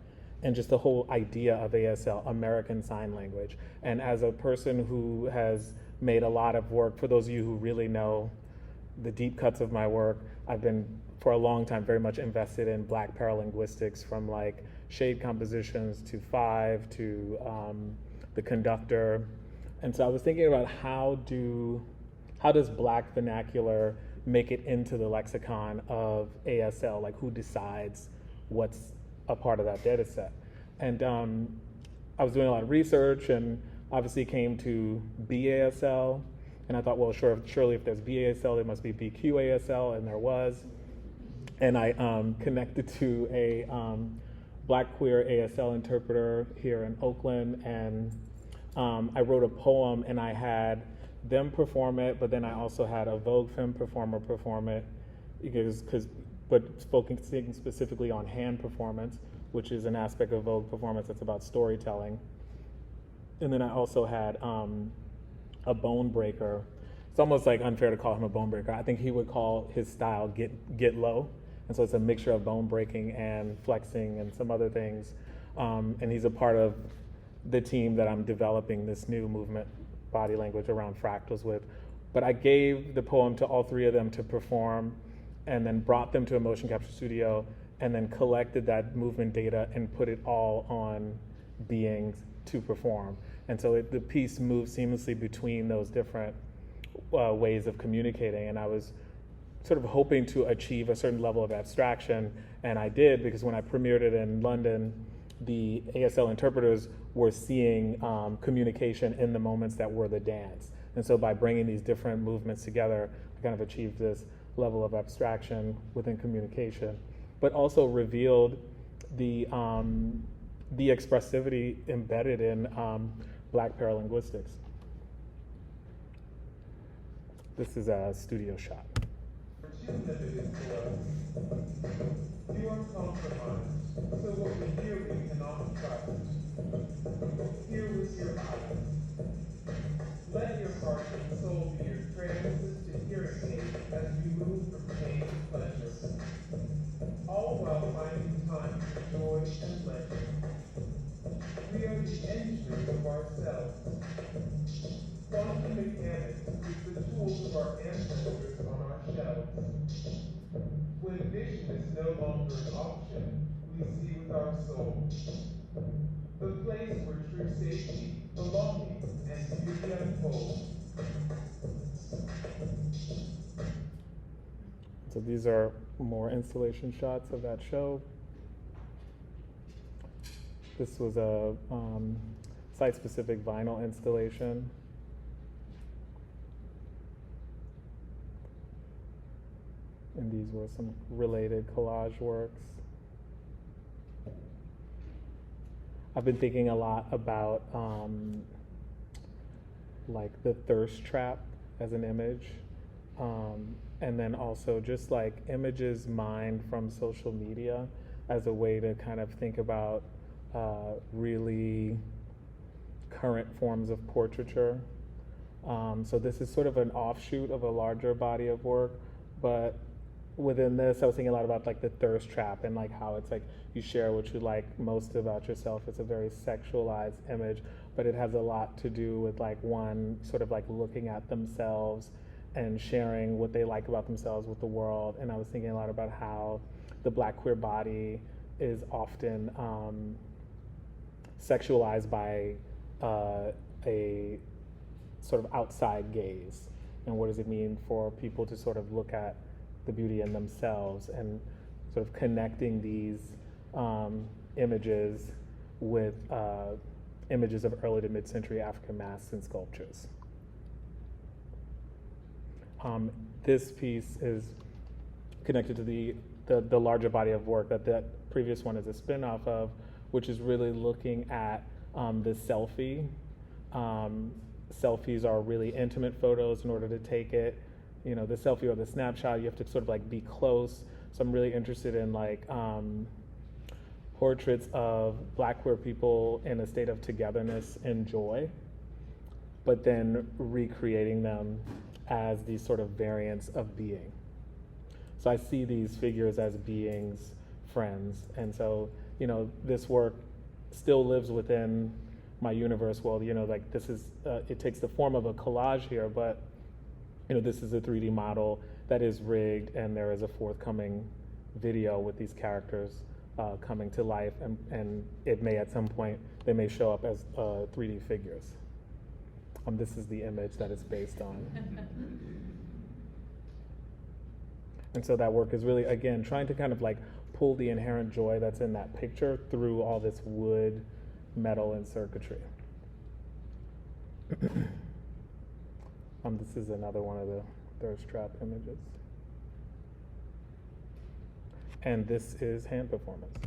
and just the whole idea of ASL, American Sign Language. And as a person who has made a lot of work, for those of you who really know the deep cuts of my work, I've been for a long time very much invested in Black paralinguistics, from like shade compositions to Five to the conductor. And so I was thinking about how does Black vernacular make it into the lexicon of ASL? Like, who decides what's a part of that data set? And I was doing a lot of research and obviously came to BASL. And I thought, well, surely if there's BASL, there must be BQASL, and there was. And I connected to a Black queer ASL interpreter here in Oakland, and I wrote a poem, and I had them perform it, but then I also had a Vogue Femme performer perform it, but focusing specifically on hand performance, which is an aspect of Vogue performance that's about storytelling. And then I also had a bone breaker. It's almost like unfair to call him a bone breaker. I think he would call his style get low. And so it's a mixture of bone breaking and flexing and some other things. And he's a part of the team that I'm developing this new movement body language around fractals with. But I gave the poem to all three of them to perform, and then brought them to a motion capture studio, and then collected that movement data and put it all on beings to perform. And so the piece moved seamlessly between those different ways of communicating. And I was sort of hoping to achieve a certain level of abstraction, and I did, because when I premiered it in London, the ASL interpreters were seeing communication in the moments that were the dance. And so by bringing these different movements together, I kind of achieved this level of abstraction within communication, but also revealed the expressivity embedded in Black paralinguistics. This is a studio shot. You are compromised, so what we hear we cannot trust. Hear with your eyes. Let your heart and soul be your trances to hearing aid as you move from pain to pleasure, all while finding time for joy and pleasure. We are the engineers of ourselves. Quantum mechanics is the tools of our ancestors on our shelves. When vision is no longer an option, we see with our soul. The place where true safety, belonging, and beauty unfold. So these are more installation shots of that show. This was a site-specific vinyl installation. And these were some related collage works. I've been thinking a lot about like the thirst trap as an image, and then also just like images mined from social media as a way to kind of think about really current forms of portraiture. So this is sort of an offshoot of a larger body of work, but within this, I was thinking a lot about like the thirst trap and like how it's like you share what you like most about yourself. It's a very sexualized image, but it has a lot to do with like one sort of like looking at themselves and sharing what they like about themselves with the world. And I was thinking a lot about how the Black queer body is often sexualized by a sort of outside gaze. And what does it mean for people to sort of look at the beauty in themselves and sort of connecting these images with images of early to mid-century African masks and sculptures. This piece is connected to the larger body of work that previous one is a spin-off of, which is really looking at the selfie. Selfies are really intimate photos. In order to take it, the selfie or the snapshot, you have to sort of like be close. So I'm really interested in like portraits of Black queer people in a state of togetherness and joy, but then recreating them as these sort of variants of being. So I see these figures as beings, friends, and so, this work still lives within my universe world. Like this is, it takes the form of a collage here, but, this is a 3D model that is rigged, and there is a forthcoming video with these characters coming to life, and it may at some point, they may show up as 3D figures. This is the image that it's based on. And so that work is really, again, trying to kind of like pull the inherent joy that's in that picture through all this wood, metal, and circuitry. This is another one of the thirst trap images. And this is hand performance.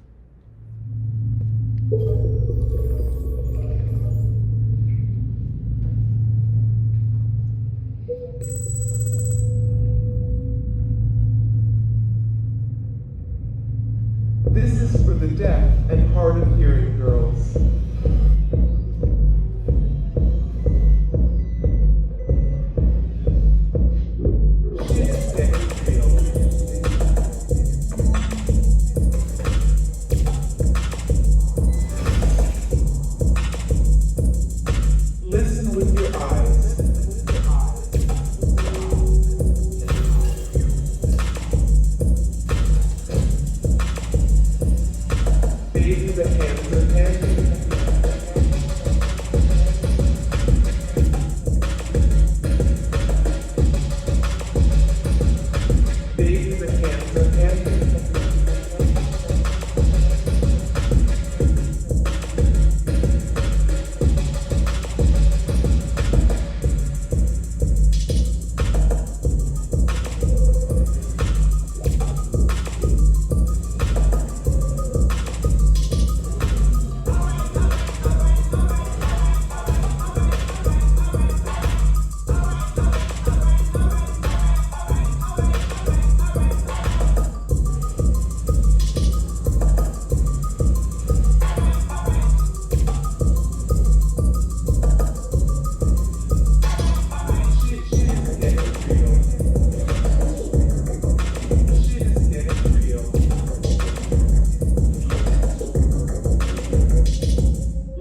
This is for the deaf and hard of hearing girls. Listen with your eyes. Baby, the hands are handy. Baby, the hands are handy.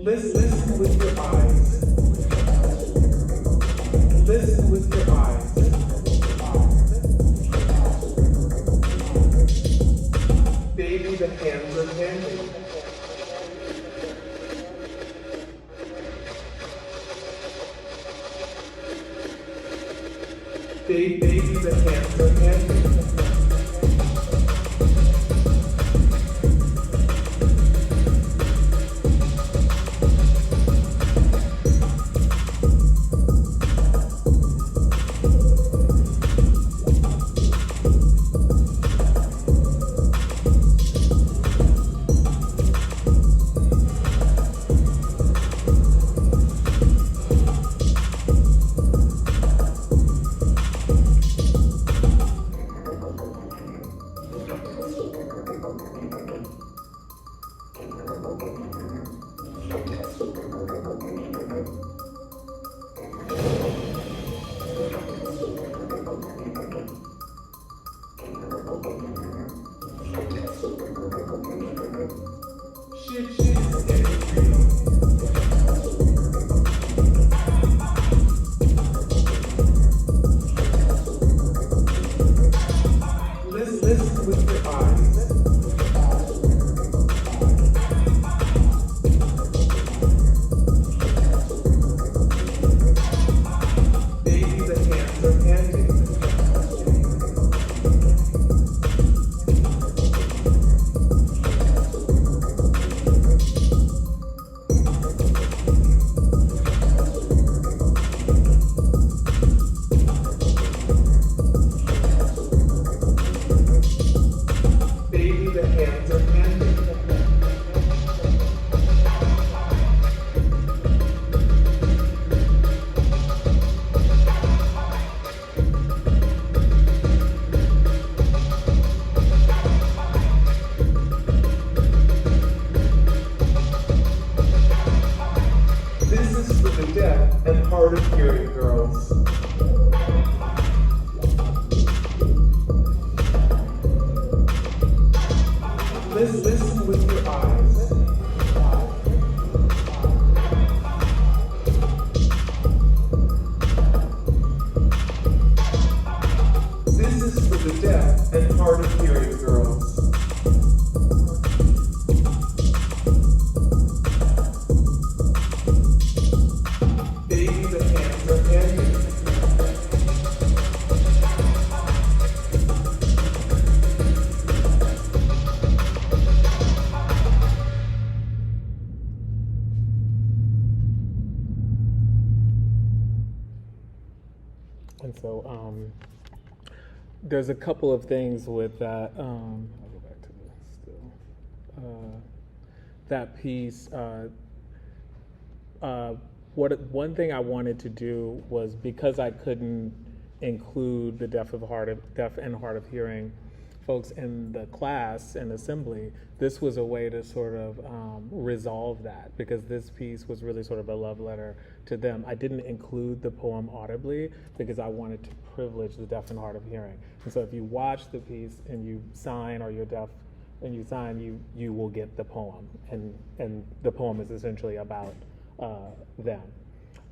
Listen with your eyes. Listen with your eyes. Baby, the hands are handy. Baby, the hands are handy. the deaf and hard of hearing girls. Baby, the hands are ending. And so there's a couple of things with that. I'll go back to this still. That piece. One thing I wanted to do was, because I couldn't include the deaf and hard of hearing folks in the class and assembly, this was a way to sort of resolve that, because this piece was really sort of a love letter to them. I didn't include the poem audibly because I wanted to privilege the deaf and hard of hearing. And so if you watch the piece and you sign, or you're deaf and you sign, you will get the poem. And the poem is essentially about them.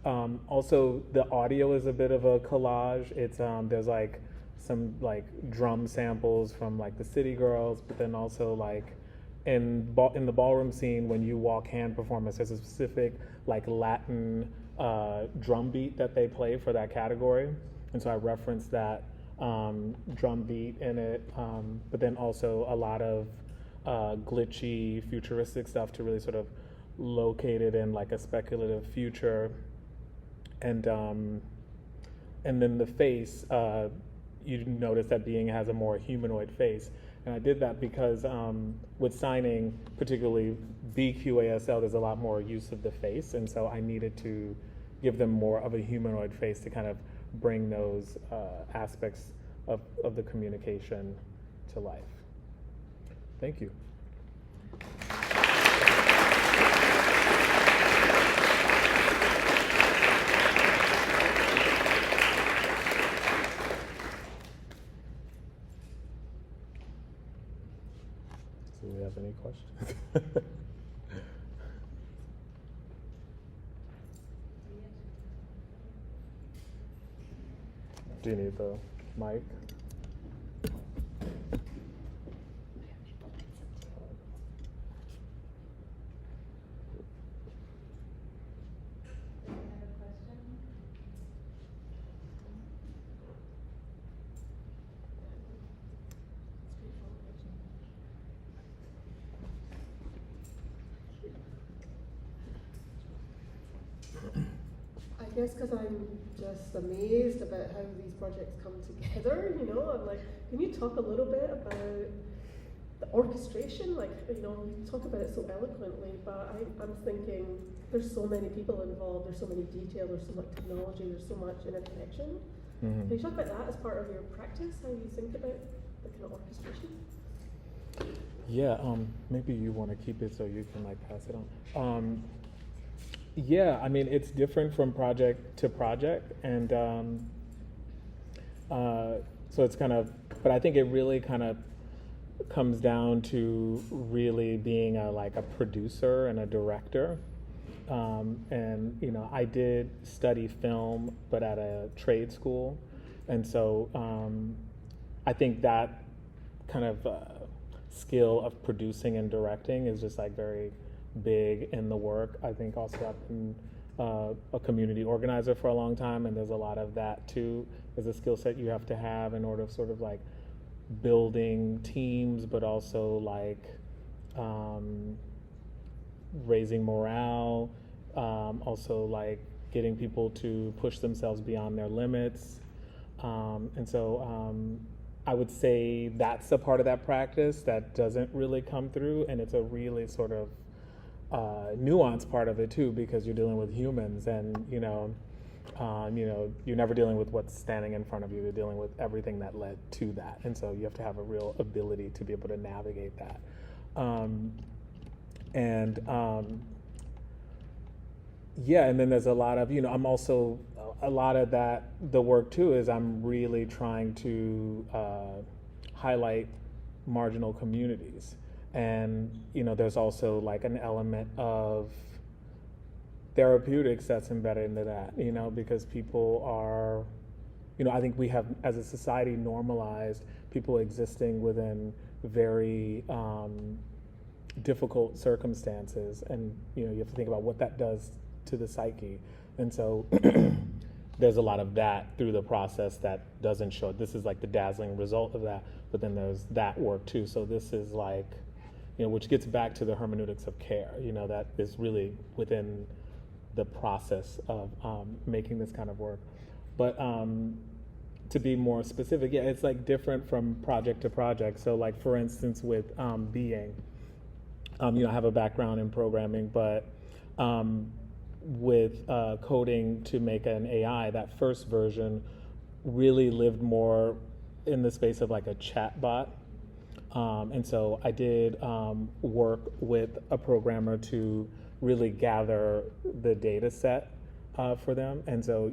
Also, the audio is a bit of a collage. It's there's like some like drum samples from like the City Girls, but then also like in the ballroom scene, when you walk hand performance, there's a specific like Latin drum beat that they play for that category, and so I referenced that drum beat in it, but then also a lot of glitchy futuristic stuff to really sort of locate it in like a speculative future. And then the face, you notice that being has a more humanoid face. And I did that because with signing, particularly BQASL, there's a lot more use of the face. And so I needed to give them more of a humanoid face to kind of bring those aspects of the communication to life. Thank you. Do we have any questions? Do you need the mic? I guess because I'm just amazed about how these projects come together, you know. I'm like, can you talk a little bit about the orchestration? Like, you know, you talk about it so eloquently, but I'm thinking there's so many people involved, there's so many details, there's so much technology, there's so much interconnection. Mm-hmm. Can you talk about that as part of your practice, how you think about the kind of orchestration? Yeah, maybe you want to keep it so you can like pass it on. Yeah, I mean, it's different from project to project, and so it's kind of, but I think it really kind of comes down to really being like a producer and a director. And, you know, I did study film, but at a trade school, and so I think that kind of skill of producing and directing is just like very big in the work. I think also I've been a community organizer for a long time, and there's a lot of that too. There's a skill set you have to have in order of sort of like building teams, but also like raising morale, also like getting people to push themselves beyond their limits. And so I would say that's a part of that practice that doesn't really come through, and it's a really sort of nuanced part of it too, because you're dealing with humans, and you know, you're never dealing with what's standing in front of you. You're dealing with everything that led to that, and so you have to have a real ability to be able to navigate that. Yeah, and then there's a lot of, I'm also, a lot of that, the work too, is I'm really trying to highlight marginal communities. And, there's also like an element of therapeutics that's embedded into that, because people are I think we have, as a society, normalized people existing within very difficult circumstances, and you have to think about what that does to the psyche. And so there's a lot of that through the process that doesn't show. This is like the dazzling result of that, but then there's that work too. So this is like, which gets back to the hermeneutics of care, that is really within the process of making this kind of work. But to be more specific, it's like different from project to project. So like, for instance, with being, I have a background in programming, but with coding to make an AI, that first version really lived more in the space of like a chat bot. And so I did work with a programmer to really gather the data set for them. And so,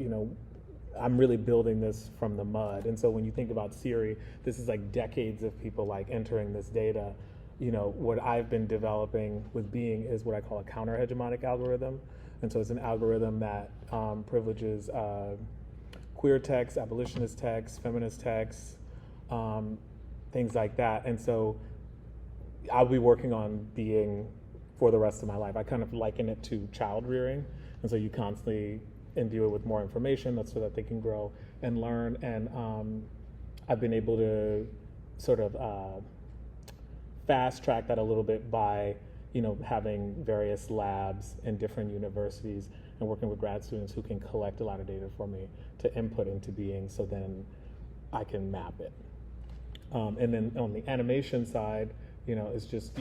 I'm really building this from the mud. And so when you think about Siri, this is like decades of people like entering this data. What I've been developing with Being is what I call a counter-hegemonic algorithm. And so it's an algorithm that privileges queer text, abolitionist text, feminist text, things like that. And so I'll be working on Being for the rest of my life. I kind of liken it to child rearing. And so you constantly imbue it with more information so that they can grow and learn. And I've been able to sort of fast track that a little bit by having various labs in different universities and working with grad students who can collect a lot of data for me to input into Being, so then I can map it. And then on the animation side, it's just,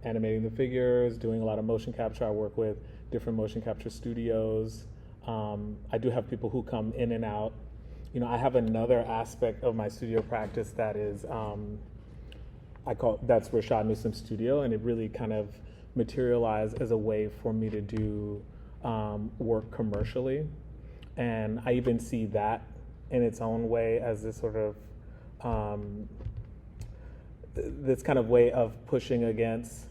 animating the figures, doing a lot of motion capture. I work with different motion capture studios. I do have people who come in and out. I have another aspect of my studio practice that is, that's Rashaad Newsome Studio, and it really kind of materialized as a way for me to do work commercially. And I even see that in its own way as this sort of, this kind of way of pushing against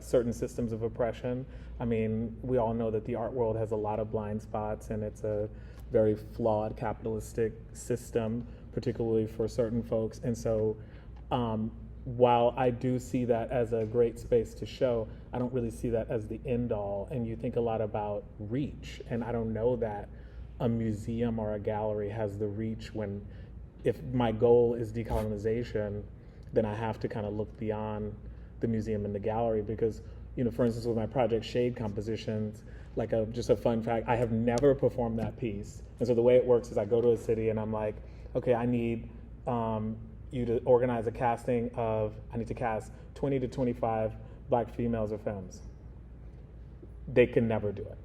certain systems of oppression. I mean, we all know that the art world has a lot of blind spots, and it's a very flawed capitalistic system, particularly for certain folks. And so while I do see that as a great space to show, I don't really see that as the end all. And you think a lot about reach, and I don't know that a museum or a gallery has the reach when, if my goal is decolonization, then I have to kind of look beyond the museum and the gallery, because, for instance, with my project Shade compositions, like just a fun fact, I have never performed that piece. And so the way it works is I go to a city and I'm like, okay, I need you to organize a casting of, I need to cast 20 to 25 Black females or femmes. They can never do it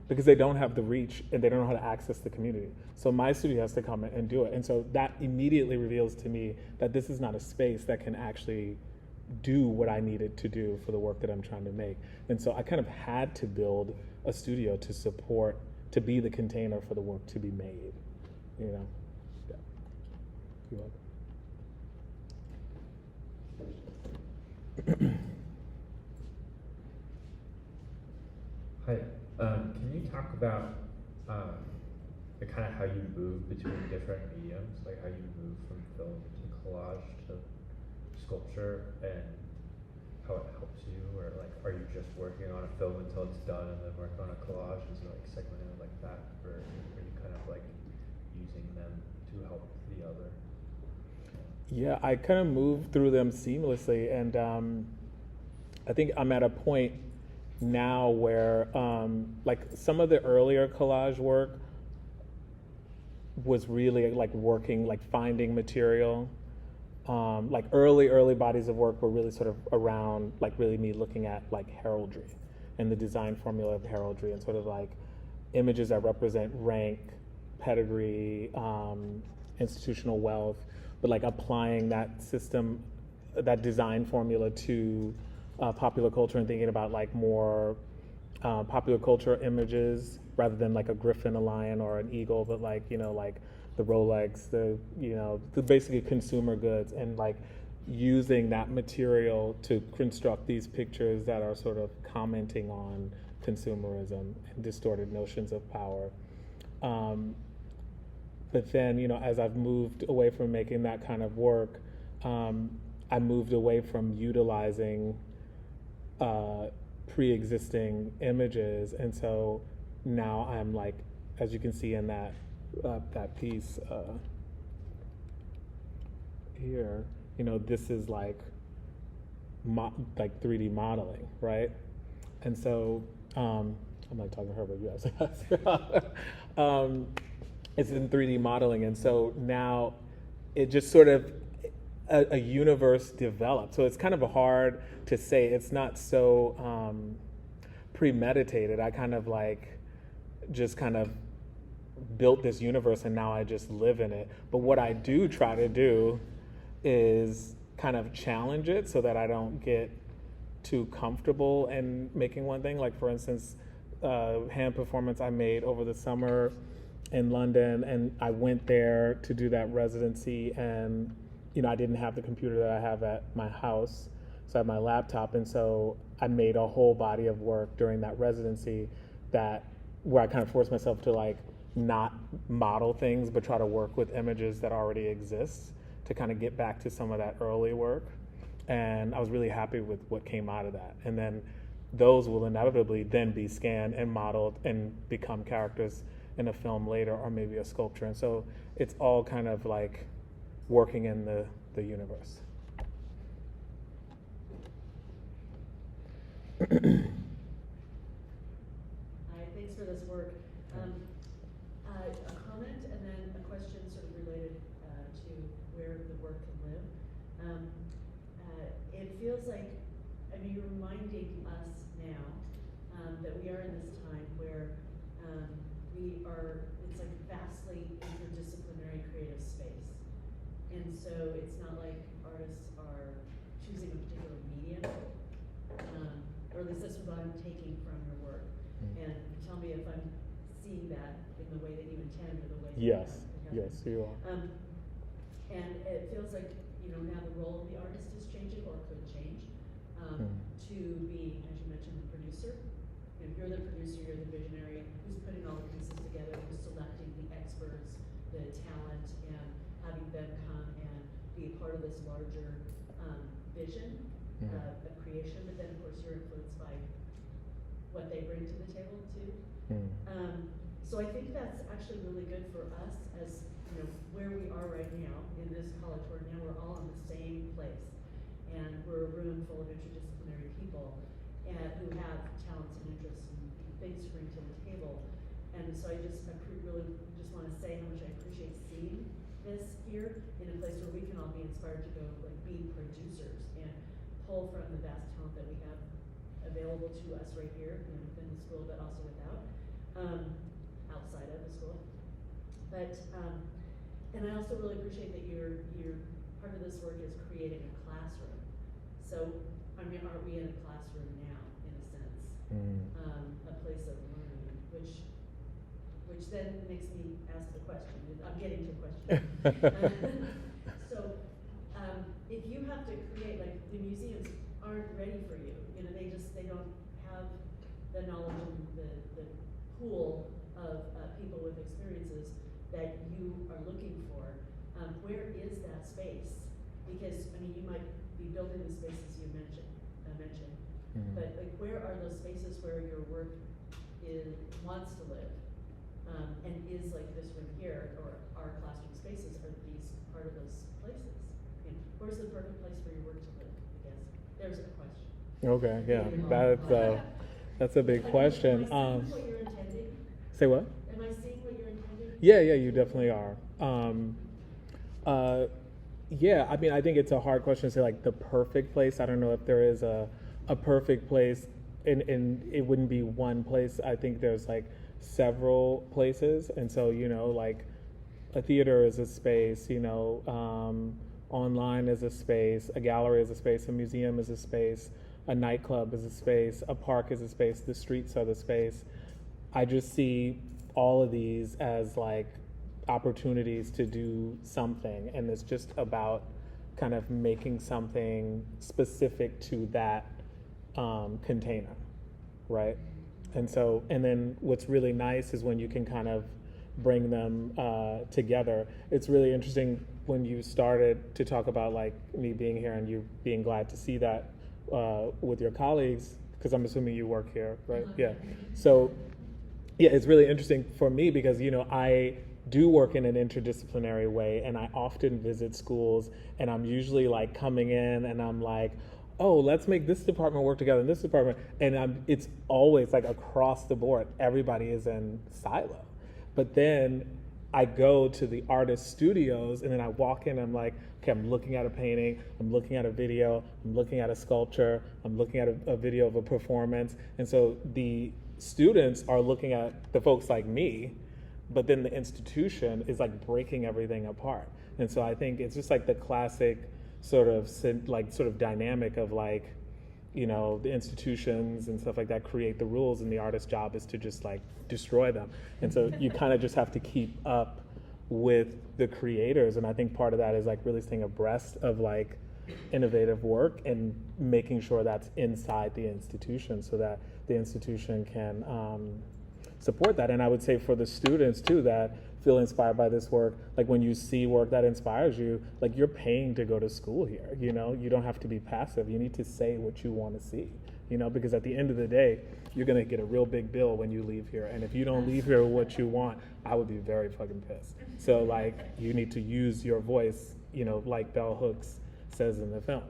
because they don't have the reach and they don't know how to access the community. So my studio has to come in and do it. And so that immediately reveals to me that this is not a space that can actually do what I needed to do for the work that I'm trying to make. And so I kind of had to build a studio to support, to be the container for the work to be made, Yeah. You're welcome. Hi, can you talk about the kind of how you move between different mediums, like how you move from film to collage to sculpture, and how it helps you, or like, are you just working on a film until it's done and then working on a collage? Is it like segmented like that, or are you kind of like using them to help the other? Yeah, I kind of move through them seamlessly, and I think I'm at a point now where like some of the earlier collage work was really like working, like finding material. Like early bodies of work were really sort of around like really me looking at like heraldry and the design formula of heraldry and sort of like images that represent rank, pedigree, institutional wealth, but like applying that system, that design formula to popular culture and thinking about like more popular culture images rather than like a griffin, a lion, or an eagle, but like, like the Rolex, the basically consumer goods, and like using that material to construct these pictures that are sort of commenting on consumerism and distorted notions of power. But then, as I've moved away from making that kind of work, I moved away from utilizing pre-existing images, and so now I'm like, as you can see in that piece here, this is like 3D modeling, right? And so I'm not talking to her, but you guys. It's in 3D modeling, and so now it just sort of a universe developed. So it's kind of hard to say. It's not so premeditated. I kind of just built this universe, and now I just live in it. But what I do try to do is kind of challenge it so that I don't get too comfortable in making one thing. Like, for instance, hand performance I made over the summer in London, and I went there to do that residency, and I didn't have the computer that I have at my house, so I had my laptop, and so I made a whole body of work during that residency where I kind of forced myself to not model things, but try to work with images that already exist to kind of get back to some of that early work. And I was really happy with what came out of that. And then those will inevitably then be scanned and modeled and become characters in a film later, or maybe a sculpture. And so it's all kind of working in the universe. Hi, thanks for this work. A comment and then a question sort of related to where the work can live. It feels like, you're reminding us now that we are in this time where it's like vastly interdisciplinary creative space. And so it's not like artists are choosing a particular medium, or at least that's what I'm taking from your work. And tell me if I'm seeing that in the way that you intend, or the way yes, you are. And it feels like now the role of the artist is changing, or could change, to be, as you mentioned, the producer. You're the producer, you're the visionary, who's putting all the pieces together, who's selecting the experts, the talent, and having them come and be a part of this larger vision of creation. But then, of course, you're influenced by what they bring to the table too. So I think that's actually really good for us as where we are right now in this college, where now we're all in the same place, and we're a room full of interdisciplinary people who have talents and interests and things to bring to the table. And so I just really just want to say how much I appreciate seeing this here in a place where we can all be inspired to go be producers and pull from the vast talent that we have available to us right here within the school, but also without, outside of the school. But and I also really appreciate that your part of this work is creating a classroom. So aren't we in a classroom now, in a sense, a place of learning, which then makes me ask the question. I'm getting to a question. So if you have to create, the museums aren't ready for you. They don't have the knowledge and the pool of people with experiences that you are looking for. Where is that space? Because you might be building the spaces you mentioned, but where are those spaces where your work wants to live, and is this room here, or our classroom spaces, are these part of those places? Where's the perfect place for your work to live? I guess there's a question. Okay, yeah, that's a big question. Am I seeing what you're intending? Say what? Am I seeing what you're intending? Yeah, you definitely are. Yeah, I think it's a hard question to say the perfect place. I don't know if there is a perfect place, and it wouldn't be one place. I think there's several places, and so a theater is a space, online is a space, a gallery is a space, a museum is a space, a nightclub is a space, a park is a space, the streets are the space. I just see all of these as opportunities to do something, and it's just about kind of making something specific to that container, right? And then what's really nice is when you can kind of bring them together. It's really interesting when you started to talk about like me being here and you being glad to see that with your colleagues, because I'm assuming you work here, right? Yeah. So yeah, it's really interesting for me because, you know, I do work in an interdisciplinary way, and I often visit schools, and I'm usually like coming in and I'm like, oh, let's make this department work together in this department. And it's always like across the board, everybody is in silo. But then I go to the artist studios and then I walk in and I'm like, okay, I'm looking at a painting, I'm looking at a video, I'm looking at a sculpture, I'm looking at a video of a performance. And so the students are looking at the folks like me, but then the institution is like breaking everything apart. And so I think it's just like the classic sort of dynamic of like, you know, the institutions and stuff like that create the rules, and the artist's job is to just like destroy them. And so you kind of just have to keep up with the creators. And I think part of that is like really staying abreast of like innovative work and making sure that's inside the institution so that the institution can support that. And I would say for the students too that feel inspired by this work, like when you see work that inspires you, like you're paying to go to school here, you know, you don't have to be passive. You need to say what you want to see, you know, because at the end of the day, you're going to get a real big bill when you leave here. And if you don't leave here with what you want, I would be very fucking pissed. So like you need to use your voice, you know, like Bell Hooks says in the film,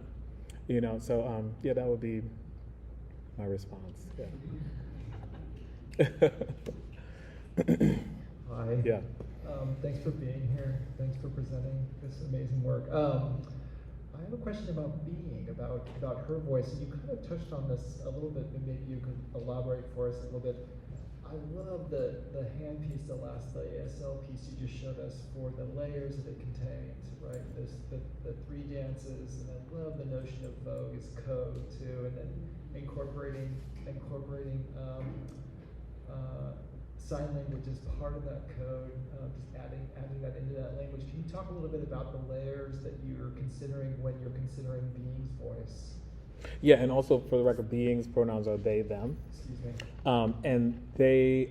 you know, so yeah, that would be my response. Yeah. Hi. Yeah. Thanks for being here. Thanks for presenting this amazing work. I have a question about being, about her voice. And you kind of touched on this a little bit, but maybe you could elaborate for us a little bit. I love the hand piece, the ASL piece you just showed us for the layers that it contains, right? The three dances, and I love the notion of Vogue as code too, and then incorporating sign language is part of that code, just adding that into that language. Can you talk a little bit about the layers that you're considering when you're considering being's voice? Yeah, and also for the record, being's pronouns are they, them. Excuse me. And they,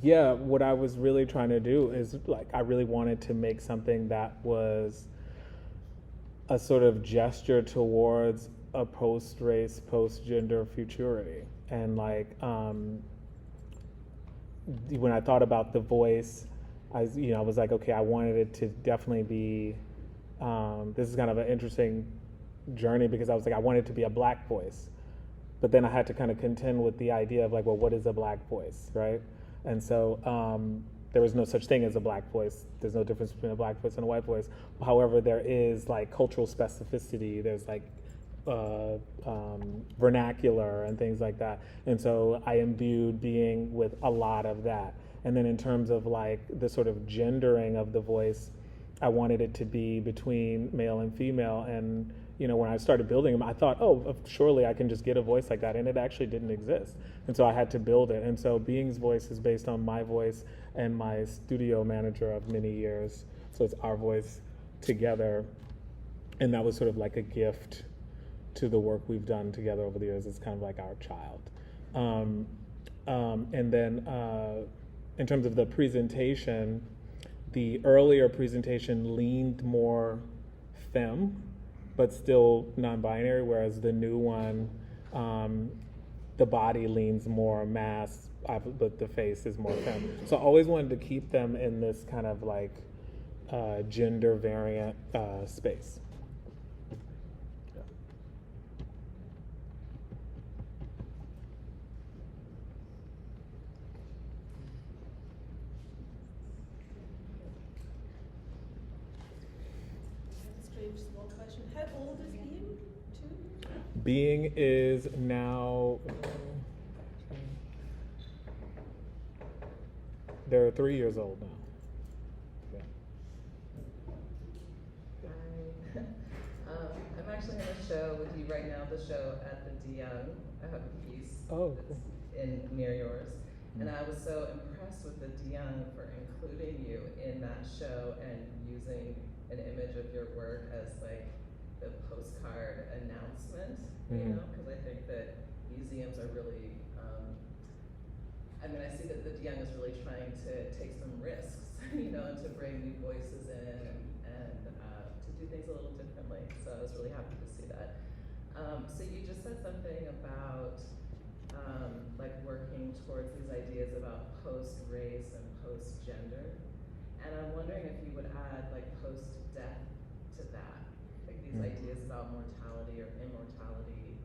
yeah, what I was really trying to do is like, I really wanted to make something that was a sort of gesture towards a post-race, post-gender futurity. And like, when I thought about the voice, I was like, okay, I wanted it to definitely be, this is kind of an interesting journey because I was like, I wanted it to be a Black voice. But then I had to kind of contend with the idea of like, well, what is a Black voice, right? And so there was no such thing as a Black voice. There's no difference between a Black voice and a white voice. However, there is like cultural specificity. There's like vernacular and things like that. And so I imbued being with a lot of that. And then in terms of like the sort of gendering of the voice, I wanted it to be between male and female. And, you know, when I started building them, I thought, oh, surely I can just get a voice like that. And it actually didn't exist. And so I had to build it. And so Being's voice is based on my voice and my studio manager of many years. So it's our voice together. And that was sort of like a gift to the work we've done together over the years. It's kind of like our child. And then in terms of the presentation, the earlier presentation leaned more femme, but still non-binary, whereas the new one, the body leans more mass, but the face is more femme. So I always wanted to keep them in this kind of like gender variant space. Being is now, they're 3 years old now. Yeah. Hi. I'm actually on a show with you right now, the show at the DeYoung. I have a piece near yours. And I was so impressed with the DeYoung for including you in that show and using an image of your work as like the postcard announcement, you know, because I think that museums are really I mean, I see that the DeYoung is really trying to take some risks, you know, and to bring new voices in and to do things a little differently. So I was really happy to see that. So you just said something about like working towards these ideas about post-race and post-gender. And I'm wondering if you would add like post-death to that, like these ideas about mortality or immortality,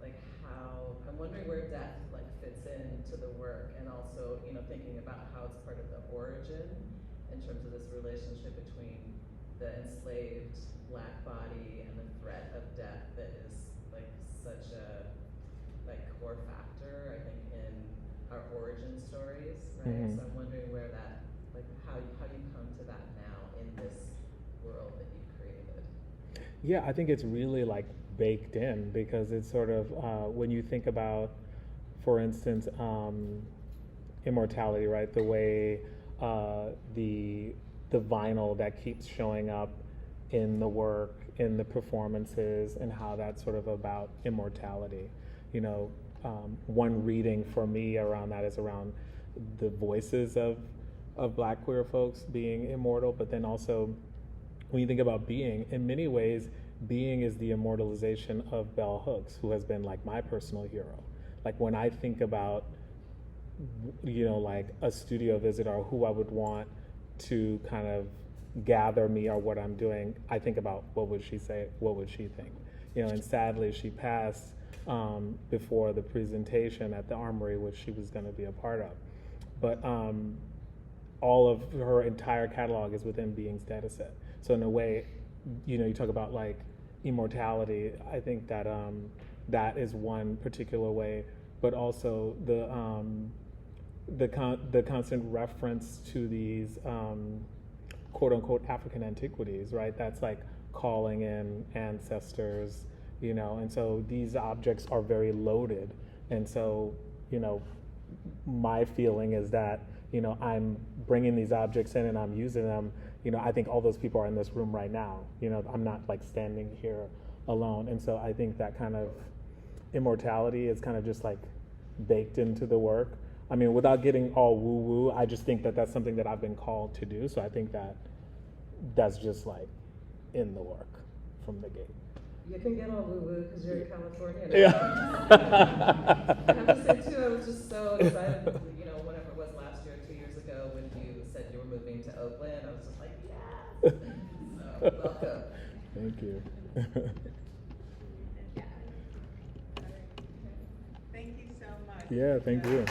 like how, I'm wondering where death like fits into the work, and also, you know, thinking about how it's part of the origin in terms of this relationship between the enslaved Black body and the threat of death that is like such a like core factor, I think, in our origin stories, right? So I'm wondering where that, like how you come to that now in this world that you've created. Yeah, I think it's really like baked in, because it's sort of when you think about, for instance, immortality, right? The way the vinyl that keeps showing up in the work, in the performances, and how that's sort of about immortality. You know, one reading for me around that is around the voices of Black queer folks being immortal, but then also when you think about being, in many ways, being is the immortalization of Bell Hooks, who has been like my personal hero. Like when I think about, you know, like a studio visitor or who I would want to kind of gather me or what I'm doing, I think about what would she say, what would she think? You know, and sadly she passed before the presentation at the Armory, which she was going to be a part of. But all of her entire catalog is within Being's data set. So in a way, you know, you talk about like immortality, I think that that is one particular way, but also the constant reference to these quote unquote African antiquities, right? That's like calling in ancestors, you know, and so these objects are very loaded. And so, you know, my feeling is that, you know, I'm bringing these objects in and I'm using them. You know, I think all those people are in this room right now. You know, I'm not like standing here alone. And so I think that kind of immortality is kind of just like baked into the work. I mean, without getting all woo-woo, I just think that that's something that I've been called to do. So I think that that's just like in the work from the gate. You can get all woo-woo because you're in California. Yeah. I have to say too, I was just so excited, you know, whenever it was last year, 2 years ago, when you said you were moving to Oakland, I was just like, yes! So, welcome. Thank you. Thank you so much. Yeah, thank you.